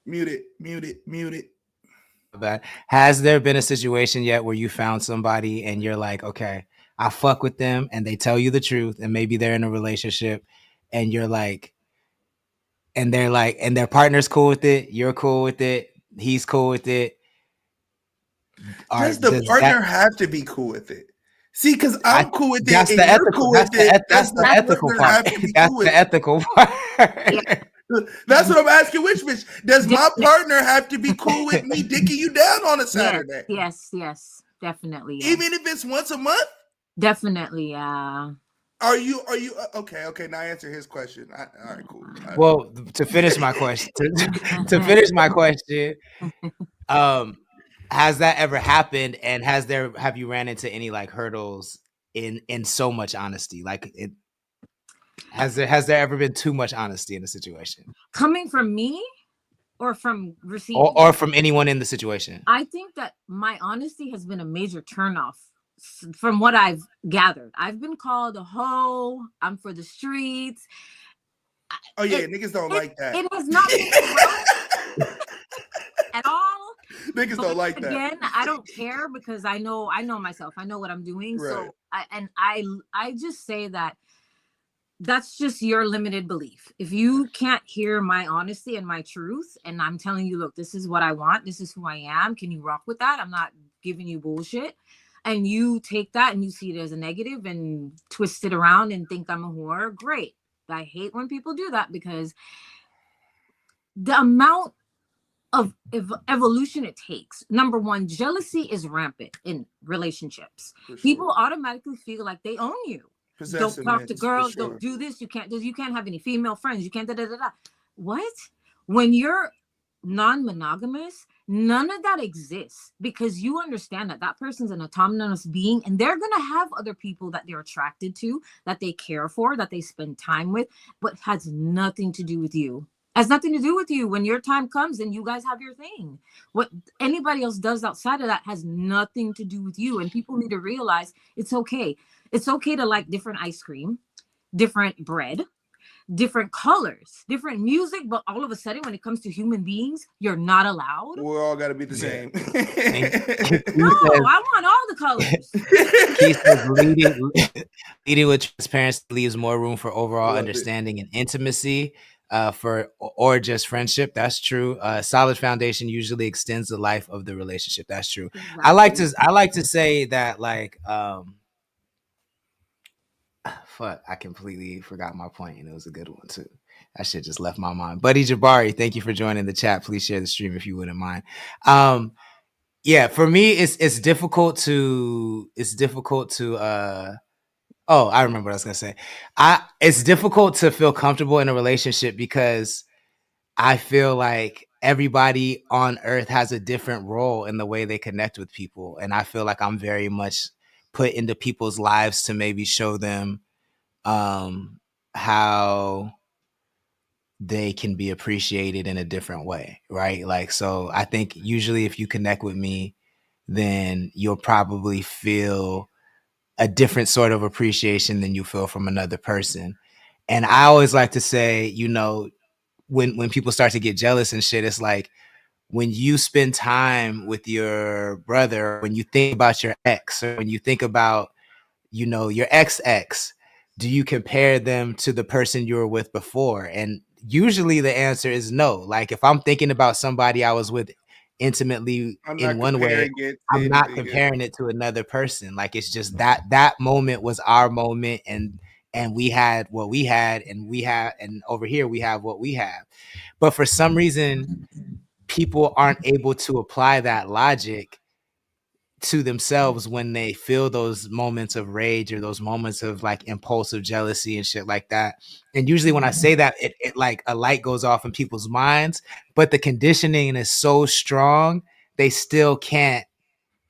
S9: Mute it.
S7: Bad. Has there been a situation yet where you found somebody and you're like, okay, I fuck with them and they tell you the truth and maybe they're in a relationship and you're like, and they're like, and their partner's cool with it, you're cool with it, he's cool with it.
S9: Does the partner have to be cool with it? See, because I'm cool with it and you're cool with it.
S7: That's the ethical part. That's the ethical part.
S9: That's what I'm asking. Which bitch does my partner have to be cool with me dicking you down on a Saturday?
S12: Yes, definitely. Yes.
S9: Even if it's once a month?
S12: Definitely, yeah.
S9: Are you okay? Now answer his question. All right, cool.
S7: Well, to finish my question, has that ever happened? And have you ran into any like hurdles in so much honesty? Like it. Has there ever been too much honesty in a situation?
S12: Coming from me or from receiving?
S7: Or from anyone in the situation?
S12: I think that my honesty has been a major turnoff from what I've gathered. I've been called a hoe. I'm for the streets.
S9: Oh, yeah, niggas don't like that.
S12: It has not been at all.
S9: Niggas don't like that.
S12: Again, I don't care because I know myself. I know what I'm doing. Right. So I just say that that's just your limited belief. If you can't hear my honesty and my truth, and I'm telling you, look, this is what I want, this is who I am, can you rock with that? I'm not giving you bullshit. And you take that and you see it as a negative and twist it around and think I'm a whore, great. I hate when people do that because the amount of evolution it takes. Number one, jealousy is rampant in relationships.
S9: For sure.
S12: People automatically feel like they own you. Don't talk to
S9: Possessiveness, for
S12: girls.
S9: sure.
S12: Don't do this. You can't have any female friends. You can't da da da da. What? When you're non-monogamous, none of that exists because you understand that that person's an autonomous being and they're gonna have other people that they're attracted to, that they care for, that they spend time with, but has nothing to do with you. Has nothing to do with you. When your time comes and you guys have your thing, what anybody else does outside of that has nothing to do with you. And people need to realize it's okay. It's okay to like different ice cream, different bread, different colors, different music, but all of a sudden when it comes to human beings, you're not allowed.
S9: We're all got to be the same.
S12: No, I want all the colors.
S7: He says leading with transparency leaves more room for overall
S9: Love
S7: understanding and intimacy, or just friendship. That's true. Solid foundation usually extends the life of the relationship. That's true.
S12: Exactly.
S7: I like to say that like fuck, I completely forgot my point, and it was a good one too. That shit just left my mind. Buddy Jabari, thank you for joining the chat. Please share the stream if you wouldn't mind. Yeah, for me, it's difficult to oh, I remember what I was gonna say. It's difficult to feel comfortable in a relationship because I feel like everybody on earth has a different role in the way they connect with people, and I feel like I'm very much put into people's lives to maybe show them how they can be appreciated in a different way, right? Like, so I think usually if you connect with me, then you'll probably feel a different sort of appreciation than you feel from another person. And I always like to say, you know, when people start to get jealous and shit, it's like when you spend time with your brother, when you think about your ex, or when you think about, you know, your ex, do you compare them to the person you were with before? And usually the answer is no. Like if I'm thinking about somebody I was with intimately in one way, I'm not comparing it to another person. Like it's just that moment was our moment, and we had what we had, and over here we have what we have. But for some reason, people aren't able to apply that logic to themselves when they feel those moments of rage or those moments of like impulsive jealousy and shit like that. And usually when I say that, it like a light goes off in people's minds, but the conditioning is so strong, they still can't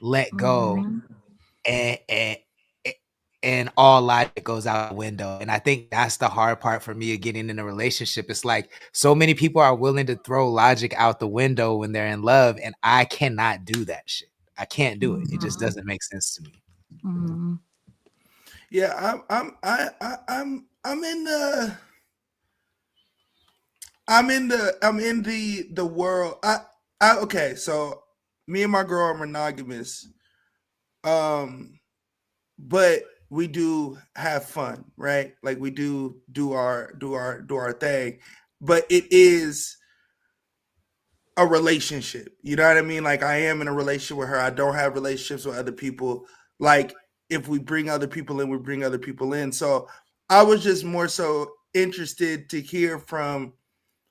S7: let go. And all logic goes out the window. And I think that's the hard part for me of getting in a relationship. It's like so many people are willing to throw logic out the window when they're in love, and I cannot do that shit. I can't do it. It just doesn't make sense to me.
S9: Yeah, I'm in the world. Okay, so me and my girl are monogamous. But we do have fun, right? Like we do our thing, but it is a relationship. You know what I mean? Like I am in a relationship with her. I don't have relationships with other people. Like if we bring other people in, we bring other people in. So I was just more so interested to hear from,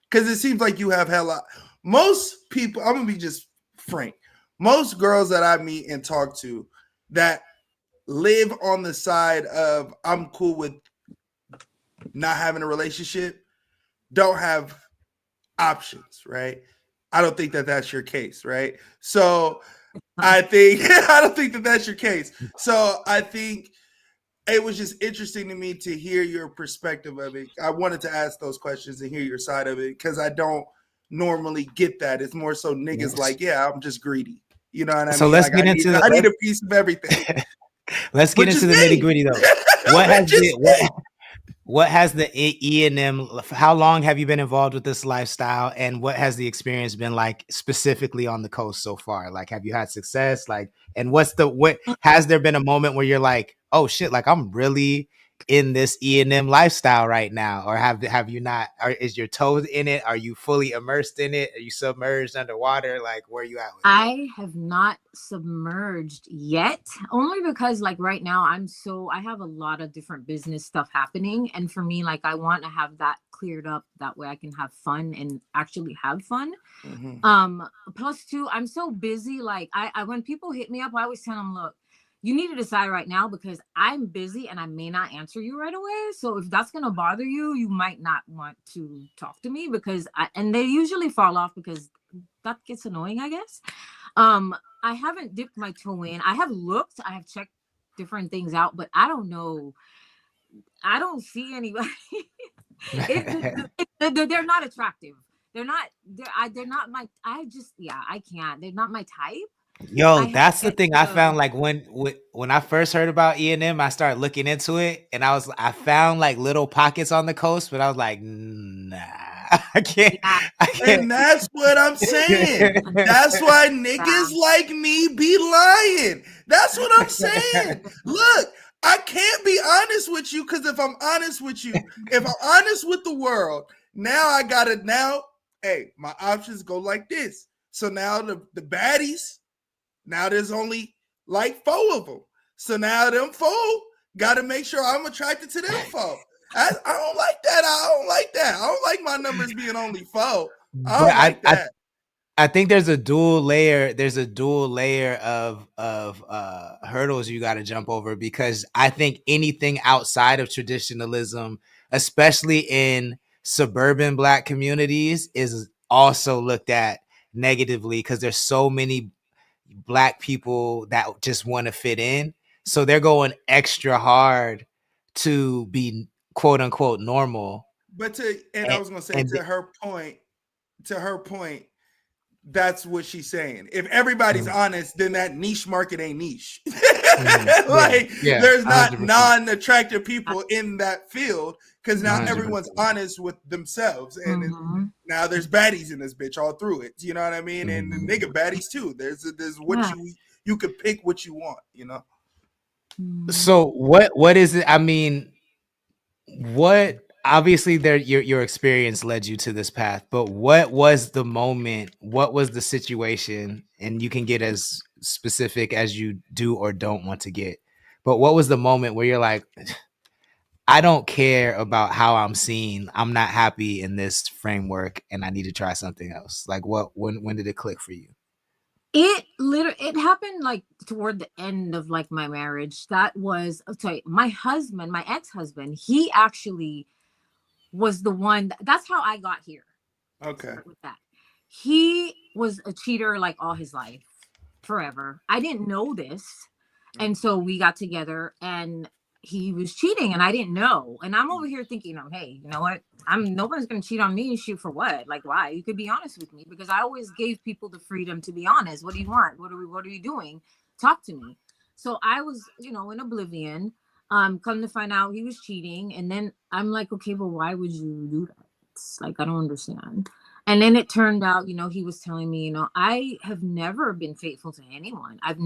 S9: because it seems like you have hella, most people, I'm gonna be just frank, most girls that I meet and talk to that live on the side of I'm cool with not having a relationship don't have options, right? I don't think that that's your case, right? So I think I don't think that that's your case. So I think it was just interesting to me to hear your perspective of it. I wanted to ask those questions and hear your side of it because I don't normally get that. It's more so niggas like, yeah, I'm just greedy. You know what I mean?
S7: Let's
S9: like I need a piece of everything.
S7: Let's get into the nitty gritty though. What has the E&M? How long have you been involved with this lifestyle, and what has the experience been like specifically on the coast so far? Like, have you had success? Like, and what has there been a moment where you're like, oh shit, like I'm really in this E&M lifestyle right now, or have you not? Or is your toes in it? Are you fully immersed in it? Are you submerged underwater? Like, where are you at with it?
S12: I have not submerged yet, only because like right now I have a lot of different business stuff happening, and for me, like I want to have that cleared up, that way I can have fun and actually have fun. Plus two, I'm so busy, like I when people hit me up, I always tell them, look, you need to decide right now because I'm busy and I may not answer you right away. So if that's gonna bother you, you might not want to talk to me, because and they usually fall off because that gets annoying, I guess. I haven't dipped my toe in. I have looked, I have checked different things out, but I don't know. I don't see anybody. They're not attractive. They're not my, I can't. They're not my type.
S7: Yo, that's the thing I found. Like when I first heard about E&M, I started looking into it, and I found like little pockets on the coast, but I was like, nah, I can't.
S9: And that's what I'm saying. That's why niggas like me be lying. That's what I'm saying. Look, I can't be honest with you, because if I'm honest with you, if I'm honest with the world, now hey, my options go like this. So now the baddies, now there's only like 4 of them. So now them 4 got to make sure I'm attracted to them 4. I don't like that. I don't like my numbers being only 4. I don't like that.
S7: I think there's a dual layer. There's a dual layer of hurdles you got to jump over, because I think anything outside of traditionalism, especially in suburban Black communities, is also looked at negatively, because there's so many Black people that just want to fit in. So they're going extra hard to be quote unquote normal.
S9: But I was going to say, to her point, that's what she's saying. If everybody's honest, then that niche market ain't niche. There's not 100%. Non-attractive people in that field, because now 100%. Everyone's honest with themselves, and now there's baddies in this bitch all through it. You know what I mean? And the nigga baddies too. There's what you could pick what you want. You know.
S7: So what is it? I mean, what? Obviously your experience led you to this path, but what was the moment? What was the situation? And you can get as specific as you do or don't want to get. But what was the moment where you're like, I don't care about how I'm seen. I'm not happy in this framework and I need to try something else. Like when did it click for you?
S12: It happened like toward the end of like my marriage. That was, my husband, my ex-husband, he actually was the one that's how I got here.
S9: Okay.
S12: With that, he was a cheater like all his life, forever. I didn't know this, and so we got together and he was cheating and I didn't know. And I'm over here thinking, hey, you know what, nobody's gonna cheat on me and shoot for what? Like, why? You could be honest with me, because I always gave people the freedom to be honest. What do you want? What are you doing? Talk to me. So I was, in oblivion. Come to find out he was cheating, and then I'm like, okay, but why would you do that? It's like, I don't understand. And then it turned out, he was telling me, I have never been faithful to anyone. I've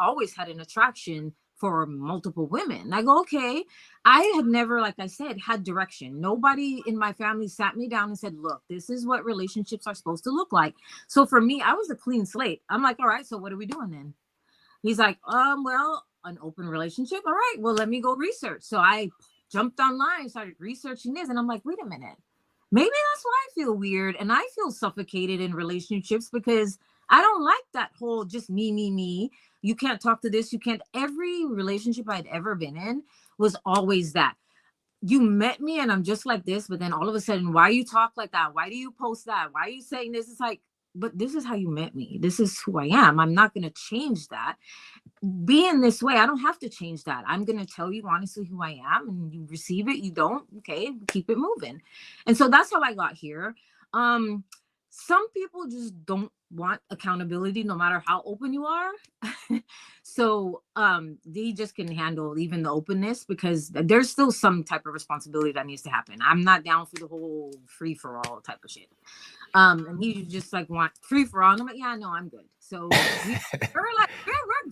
S12: always had an attraction for multiple women. I go, okay. I had never, like I said, had direction. Nobody in my family sat me down and said, look, this is what relationships are supposed to look like. So for me, I was a clean slate. I'm like, all right, so what are we doing then? He's like, well, an open relationship. All right, well, let me go research. So I jumped online, started researching this, and I'm like, wait a minute. Maybe that's why I feel weird and I feel suffocated in relationships, because I don't like that whole just me. You can't talk to this. You can't. Every relationship I'd ever been in was always that. You met me and I'm just like this, but then all of a sudden, why you talk like that? Why do you post that? Why are you saying this? It's like, but this is how you met me. This is who I am. I'm not going to change that. Being this way, I don't have to change that. I'm going to tell you honestly who I am, and you receive it. You don't. Okay, keep it moving. And so that's how I got here. Some people just don't want accountability no matter how open you are. So they just can handle even the openness, because there's still some type of responsibility that needs to happen. I'm not down for the whole free for all type of shit. And he just like want free for all. And I'm like, yeah, no, I'm good. So we're like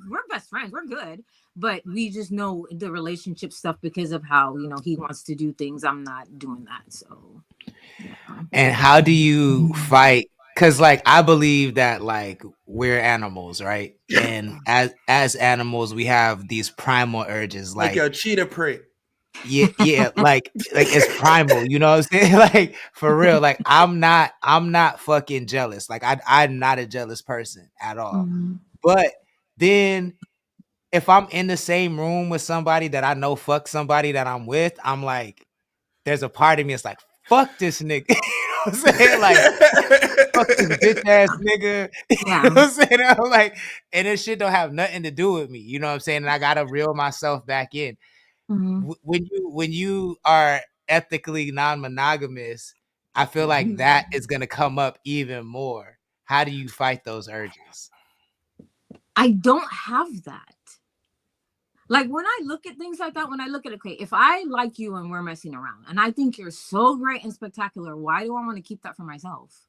S12: we're best friends. We're good, but we just know the relationship stuff because of how he wants to do things. I'm not doing that. So yeah.
S7: And how do you fight? Because like I believe that like we're animals, right? And as animals, we have these primal urges,
S9: Like
S7: like
S9: a cheetah prick.
S7: yeah, like it's primal, you know what I'm saying? Like for real, like I'm not fucking jealous. Like I'm not a jealous person at all.
S12: Mhm.
S7: But then if I'm in the same room with somebody that I know fuck somebody that I'm with, I'm like, there's a part of me that's like, fuck this nigga. You know what I'm saying? Like, fuck this bitch ass nigga. You know
S12: Yeah.
S7: what I'm saying? I'm like, and this shit don't have nothing to do with me. You know what I'm saying? And I gotta reel myself back in.
S12: Mhm.
S7: When you are ethically non-monogamous, I feel like that is gonna come up even more. How do you fight those urges?
S12: I don't have that. Like when I look at things like that, when I look at okay, if I like you and we're messing around and I think you're so great and spectacular, why do I want to keep that for myself?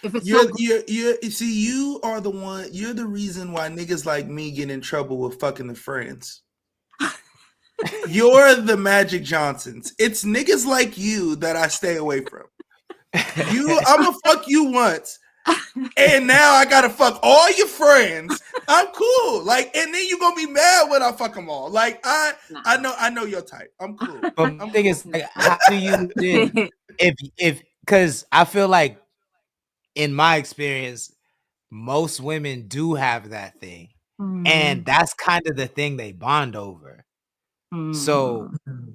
S12: If it's so good.
S9: You see, you are the one. You're the reason why niggas like me get in trouble with fucking the friends. You're the Magic Johnsons. It's niggas like you that I stay away from. I'm gonna fuck you once, and now I gotta fuck all your friends. I'm cool. Like, and then you gonna be mad when I fuck them all. Like, I know your type. I'm cool.
S7: But the thing is, like, how do you then, if because I feel like in my experience, most women do have that thing, and that's kind of the thing they bond over. So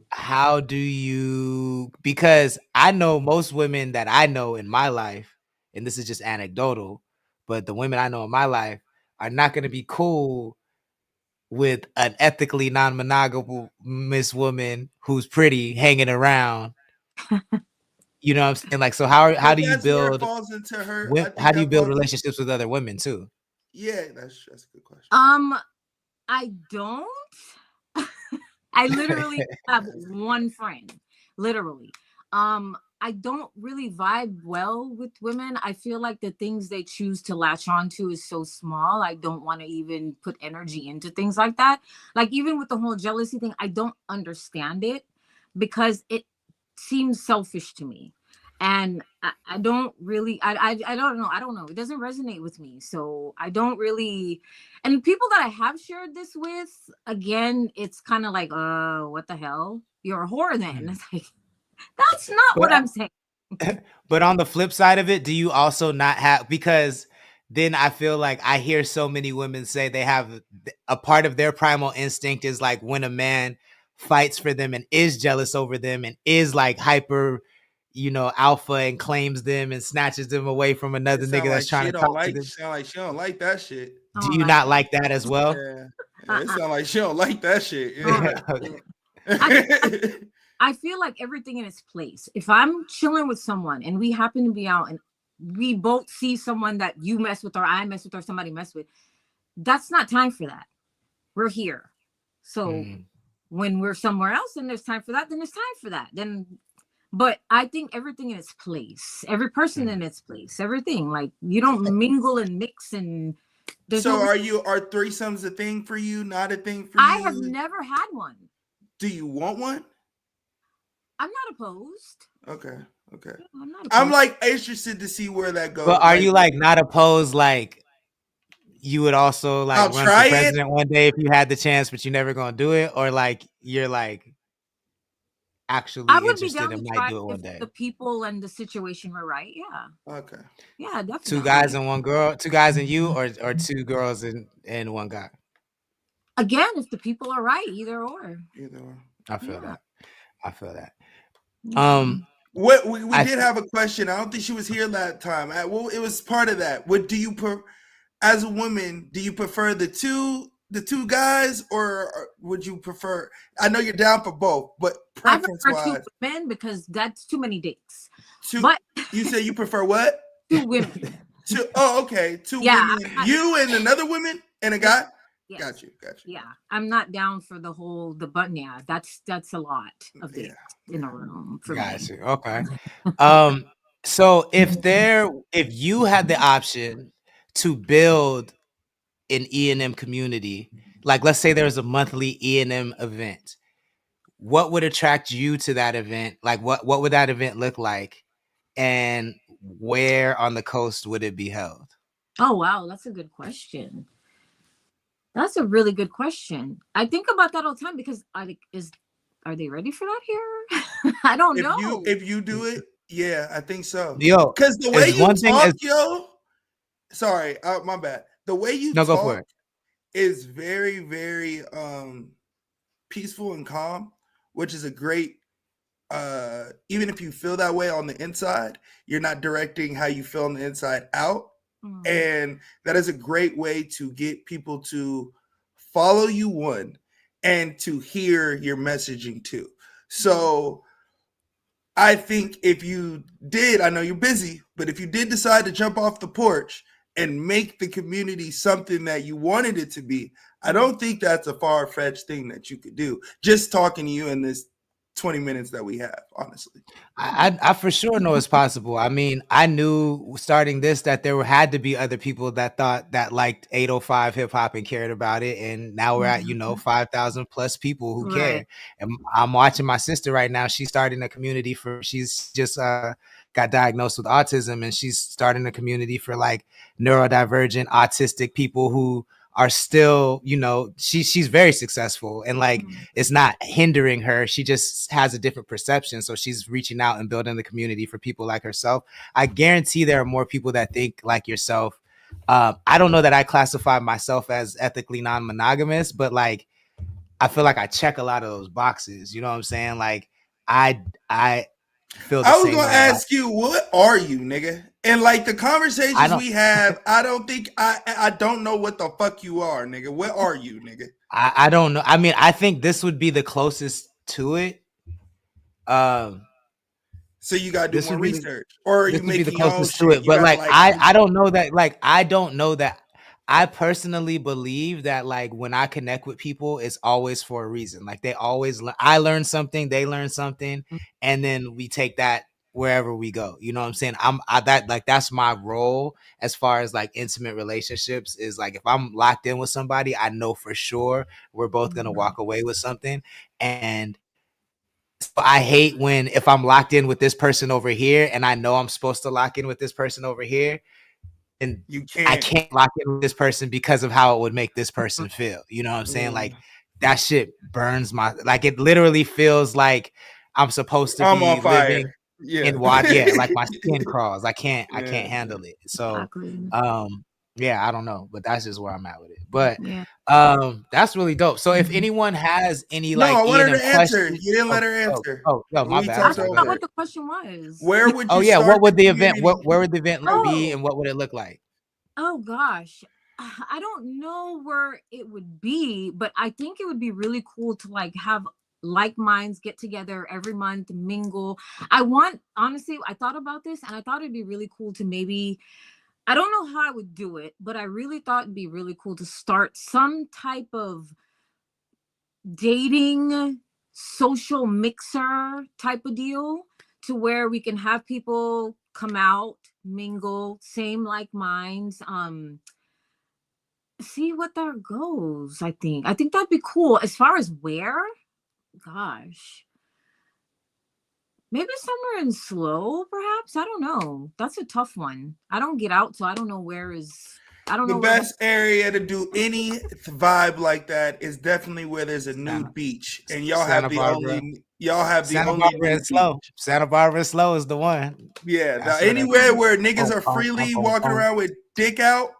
S7: how do you, because I know most women that I know in my life, and this is just anecdotal, but the women I know in my life are not going to be cool with an ethically non-monogamous woman who's pretty hanging around. You know what I'm saying? Like, so how
S9: But
S7: do you
S9: that's where it
S7: build
S9: falls into her. I think
S7: how do you
S9: that
S7: build
S9: falls.
S7: relationships with other women too?
S9: Yeah, that's a good question.
S12: I don't. I literally have one friend. Literally. I don't really vibe well with women. I feel like the things they choose to latch onto is so small. I don't want to even put energy into things like that. Like even with the whole jealousy thing, I don't understand it because it seems selfish to me. And I don't really I don't know. I don't know. It doesn't resonate with me. So I don't really, and people that I have shared this with, again, it's kind of like, what the hell? You're a whore then. It's like, that's not what I'm saying.
S7: But on the flip side of it, do you also not have, because then I feel like I hear so many women say they have a part of their primal instinct is like when a man fights for them and is jealous over them and is like hyper, alpha and claims them and snatches them away from another
S9: It sound
S7: nigga that's
S9: like
S7: trying
S9: she
S7: to
S9: don't
S7: talk to
S9: like.
S7: them.
S9: Sound like she don't like that shit.
S7: Do you not like that as well?
S9: Yeah, it sound like she don't like that shit.
S12: I feel like everything in its place. If I'm chilling with someone and we happen to be out and we both see someone that you mess with or I mess with or somebody mess with, that's not time for that. We're here. So when we're somewhere else and there's time for that, then there's time for that. But I think everything in its place, every person in its place, everything, like you don't mingle and mix and
S9: so are threesomes a thing for you? Not a thing for you?
S12: I have never had one.
S9: Do you want one?
S12: I'm not opposed.
S9: Okay.
S12: Yeah, I'm not opposed.
S9: I'm like interested to see where that goes.
S7: But are you like not opposed? Like you would also like
S9: I'll
S7: run
S9: try
S7: for president one day if you had the chance, but you're never gonna do it, or like you're like actually
S12: I would be
S7: interested
S12: down
S7: and
S12: to
S7: might
S12: try
S7: do it one
S12: if
S7: day.
S12: the people and the situation were right. Yeah.
S9: Okay.
S12: Yeah, definitely.
S7: 2 guys and 1 girl, 2 guys and you, or 2 girls and 1 guy.
S12: Again, if the people are right, either or.
S7: I feel that.
S9: We did have a question. I don't think she was here that time. Well, it was part of that. What do you as a woman? Do you prefer the two guys, or would you prefer? I know you're down for both, but preference wise,
S12: I prefer 2 women because that's too many dates.
S9: But you say you prefer what?
S12: 2 women.
S9: Okay. 2 women. You and another woman and a guy.
S12: Yes.
S9: Got you.
S12: Yeah, I'm not down for the button. Yeah, that's a lot of dates in a room for me.
S7: Got you. Okay. So if you had the option to build an E&M community? Like, let's say there's a monthly E&M event. What would attract you to that event? Like, what would that event look like? And where on the coast would it be held?
S12: Oh, wow. That's a good question. That's a really good question. I think about that all the time because are they ready for that here? I don't know.
S9: If you do it, yeah, I think so.
S7: Yo,
S9: Because the way you talk, sorry, my bad. The way you
S7: go for
S9: talk
S7: it.
S9: is very, very peaceful and calm, which is a great. Even if you feel that way on the inside, you're not directing how you feel on the inside out. And that is a great way to get people to follow you, one, and to hear your messaging too. So I think if you did, I know you're busy, but if you did decide to jump off the porch and make the community something that you wanted it to be, I don't think that's a far-fetched thing that you could do. Just talking to you in this 20 minutes that we have, honestly.
S7: I for sure know it's possible. I mean, I knew starting this that there had to be other people that thought that liked 805 hip hop and cared about it. And now we're at, 5,000 plus people who care. And I'm watching my sister right now. She's starting a community she's just got diagnosed with autism, and she's starting a community for like neurodivergent autistic people who are still, she's very successful, and like it's not hindering her. She just has a different perception. So she's reaching out and building the community for people like herself. I guarantee there are more people that think like yourself. I don't know that I classify myself as ethically non-monogamous, but like I feel like I check a lot of those boxes. You know what I'm saying? Like I feel the
S9: I was
S7: same
S9: gonna
S7: way
S9: ask you, what are you, nigga? And like the conversations we have, I don't think I don't know what the fuck you are, nigga. What are you, nigga?
S7: I don't know. I mean, I think this would be the closest to it.
S9: So you gotta do more research, or are you making your own
S7: to
S9: shit?
S7: it. But like I don't know that. Like I don't know that. I personally believe that like when I connect with people, it's always for a reason. Like they always, I learn something, they learn something, and then we take that wherever we go. You know what I'm saying? That's my role as far as like intimate relationships is like, if I'm locked in with somebody, I know for sure we're both going to walk away with something. And so I hate if I'm locked in with this person over here and I know I'm supposed to lock in with this person over here, and I can't lock in with this person because of how it would make this person feel. You know what I'm saying? Like that shit burns like it literally feels like I'm supposed to be living in water. Yeah, like my skin crawls. I can't handle it. So yeah, I don't know, but that's just where I'm at with it. But that's really dope. So if anyone has any
S9: I wanted her to answer. You didn't let her answer.
S7: No, my bad.
S12: I forgot what the question was.
S9: Where would you start
S7: what would the event where would the event be, and what would it look like?
S12: Oh gosh, I don't know where it would be, but I think it would be really cool to like have like minds get together every month, mingle. Honestly, I thought about this and I thought it'd be really cool to maybe, I don't know how I would do it, but I really thought it'd be really cool to start some type of dating social mixer type of deal to where we can have people come out, mingle, same like minds, see what there goes. I think that'd be cool. As far as where, gosh, maybe somewhere in Slow, perhaps. I don't know. That's a tough one. I don't get out, so I don't know where is. I don't know.
S9: The best area to do any vibe like that is definitely where there's a nude beach, and y'all have the only. Y'all have the
S7: Santa
S9: only
S7: Barbara and Slow. Santa Barbara and Slow is the one.
S9: Yeah, anywhere where niggas are freely walking around with dick out,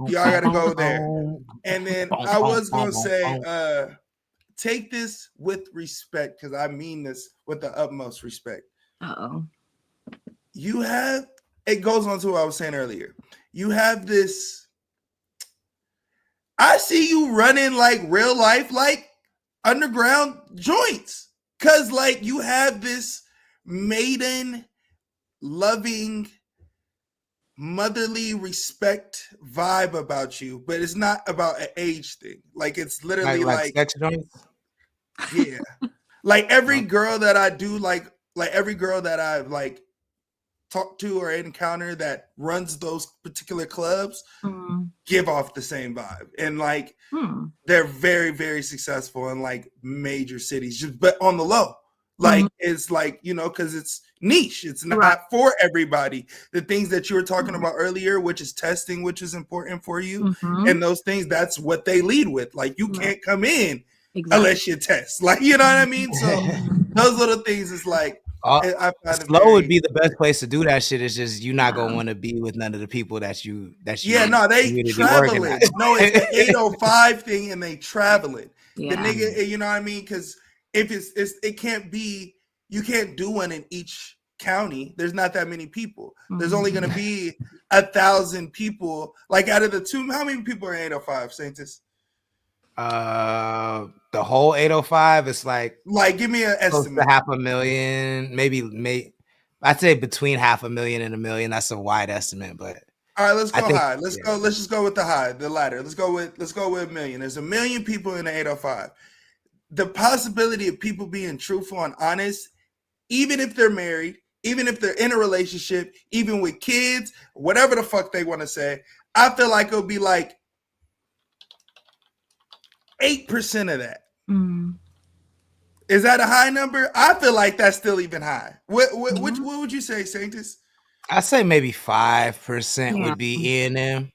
S9: y'all gotta go there. And then I was gonna say, take this with respect, because I mean this with the utmost respect. You have, it goes on to what I was saying earlier. You have this. I see you running like real life, like underground joints. Cause like you have this maiden, loving, motherly respect vibe about you, but it's not about an age thing. Like it's literally like
S7: sex joints.
S9: Yeah. Like every girl that I do, like every girl that I've like talk to or encounter that runs those particular clubs
S12: Mm.
S9: give off the same vibe. And like they're very, very successful in like major cities, just but on the low. Like it's like, you know, because it's niche. It's not for everybody. The things that you were talking about earlier, which is testing, which is important for you, and those things, that's what they lead with. Like you can't come in unless you test. Like, you know what I mean? So those little things is like I find
S7: slow would be the best place to do that shit. It's just you're not gonna want to be with none of the people that you
S9: no, they traveling. No, it's the 805 thing and they traveling. The nigga, you know what I mean? Because if it can't be, you can't do one in each county. There's not that many people. There's only gonna be 1,000 people. Like out of the two, how many people are in 805, Saintus?
S7: The whole 805 is like
S9: give me an estimate.
S7: 500,000, maybe I'd say between 500,000 and 1 million. That's a wide estimate, but
S9: all right, let's go high. Let's just go with the high, the ladder. Let's go with 1 million. There's 1 million people in the 805. The possibility of people being truthful and honest, even if they're married, even if they're in a relationship, even with kids, whatever the fuck they want to say, I feel like it'll be like 8% of that. Is that a high number? I feel like that's still even high. What would you say, Saintus?
S7: I say maybe 5% would be E&M.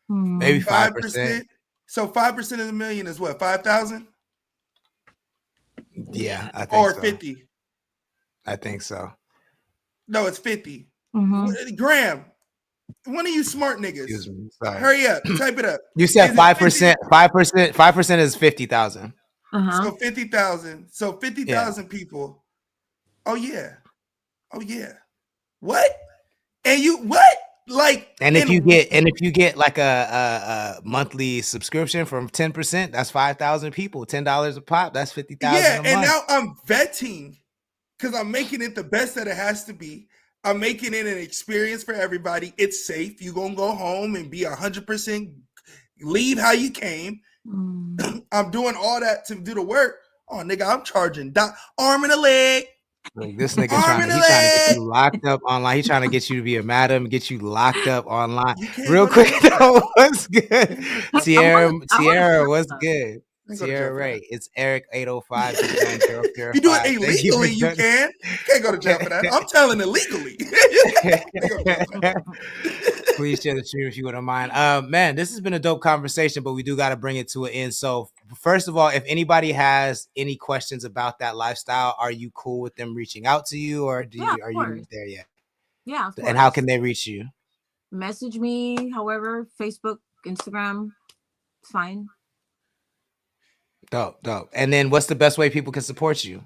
S7: Maybe 5%.
S9: So 5% of the million is what? 5,000?
S7: Yeah, I think
S9: or
S7: so.
S9: 50.
S7: I think so.
S9: No, it's 50. Graham, one of you smart niggas.
S7: Excuse me, sorry.
S9: Hurry up, type it up.
S7: You said 5%. 5% is 50,000.
S9: So 50,000. So 50,000 people. Oh yeah. What? And you what? Like,
S7: and if you get like a monthly subscription from 10%, that's 5,000 people. $10 a pop. That's 50,000.
S9: Yeah,
S7: a month.
S9: and now I'm vetting because I'm making it the best that it has to be. I'm making it an experience for everybody. It's safe. You're gonna go home and be 100%. Leave how you came. I'm doing all that to do the work. Oh, nigga, I'm charging arm and a leg.
S7: Like this nigga trying to get you locked up online. He's trying to get you to be a madam, get you locked up online. Real quick though, what's good? Tierra, what's good? Tierra Ray, it's Eric 805.
S9: You do it illegally, you can. Can't go to jail for that. I'm telling illegally.
S7: Please share the stream if you wouldn't mind. Man, this has been a dope conversation, but we do got to bring it to an end. So first of all, if anybody has any questions about that lifestyle, are you cool with them reaching out to you, or are you there yet?
S12: Yeah, of course.
S7: And how can they reach you?
S12: Message me, however, Facebook, Instagram, it's fine.
S7: Dope. And then what's the best way people can support you?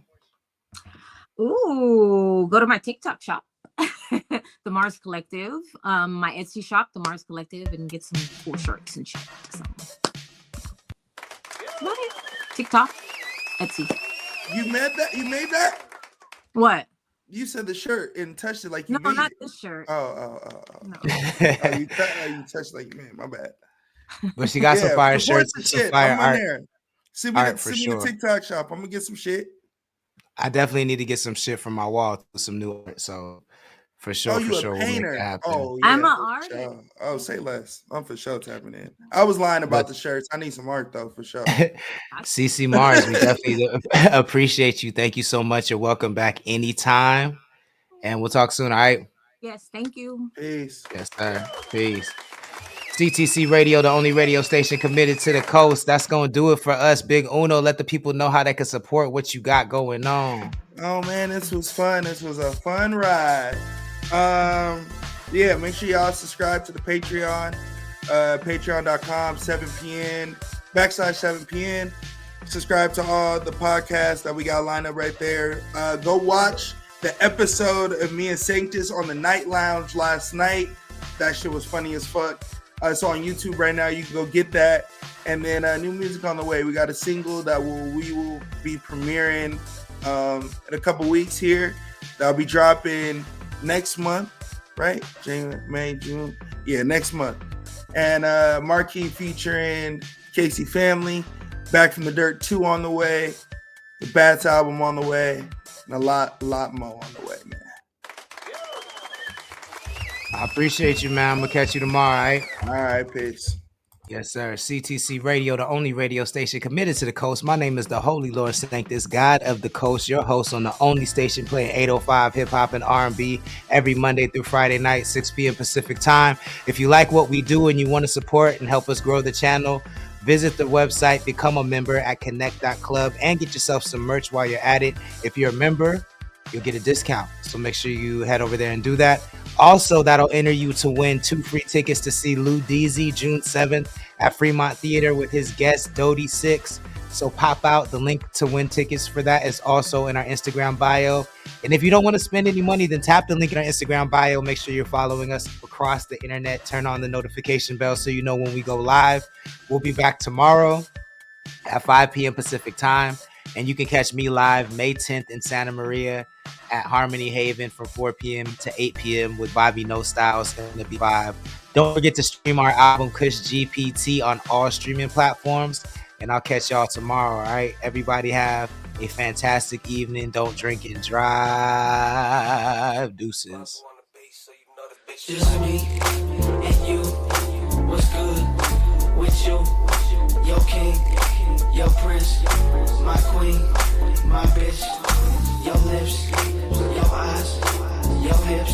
S12: Ooh, go to my TikTok shop, The Mars Collective, my Etsy shop, The Mars Collective, and get some cool shirts and shit. TikTok, Etsy.
S9: You made that?
S12: What?
S9: You said the shirt and touched it like you made it.
S12: No, not this shirt.
S9: Oh.
S12: No.
S9: You touched like you made. My bad.
S7: But she got some fire shirts, some fire art.
S9: There. Send me the TikTok shop. I'm gonna get some shit.
S7: I definitely need to get some shit from my wall, some new art. So for sure,
S9: a
S7: we'll
S9: painter.
S7: Make it happen.
S12: Yeah, I'm an artist.
S9: Sure. Oh, say less. I'm for sure tapping in. I was lying about the shirts. I need some art though, for sure.
S7: CC Mars, we definitely appreciate you. Thank you so much. You're welcome back anytime, and we'll talk soon. All right.
S12: Yes, thank you.
S9: Peace.
S7: Yes, sir. Peace. CTC Radio, the only radio station committed to the coast. That's going to do it for us. Big Uno, let the people know how they can support what you got going on.
S9: Oh, man, this was fun. This was a fun ride. Yeah, make sure y'all subscribe to the Patreon. Patreon.com, 7pn. Subscribe to all the podcasts that we got lined up right there. Go watch the episode of me and Sanctus on the Night Lounge last night. That shit was funny as fuck. It's on YouTube right now. You can go get that. And then new music on the way. We got a single that we will be premiering in a couple weeks here. That'll be dropping next month, right? January, May, June. Yeah, next month. And Marquee featuring Casey Family. Back from the Dirt 2 on the way. The Bats album on the way. And a lot more on the way, man.
S7: I appreciate you, man. I'm gonna catch you tomorrow, all right?
S9: All right, peace.
S7: Yes, sir. CTC Radio, the only radio station committed to the coast. My name is the Holy Lord Sanctus, God of the Coast, your host on the only station playing 805 hip hop and R&B every Monday through Friday night, 6 p.m. Pacific time. If you like what we do and you want to support and help us grow the channel, visit the website, become a member at connect.club, and get yourself some merch while you're at it. If you're a member, you'll get a discount. So make sure you head over there and do that. Also, that'll enter you to win 2 free tickets to see Lou Deezy June 7th at Fremont Theater with his guest Dodie 6. So pop out. The link to win tickets for that is also in our Instagram bio. And if you don't want to spend any money, then tap the link in our Instagram bio. Make sure you're following us across the internet. Turn on the notification bell so you know when we go live. We'll be back tomorrow at 5 p.m. Pacific time. And you can catch me live May 10th in Santa Maria at Harmony Haven from 4 p.m. to 8 p.m. with Bobby No Styles and the B5. Don't forget to stream our album Kush GPT on all streaming platforms. And I'll catch y'all tomorrow, all right? Everybody have a fantastic evening. Don't drink and drive. Deuces.
S6: Just me and you. What's good with you? Your king, your prince, my queen, my bitch. Your lips, your eyes, your hips.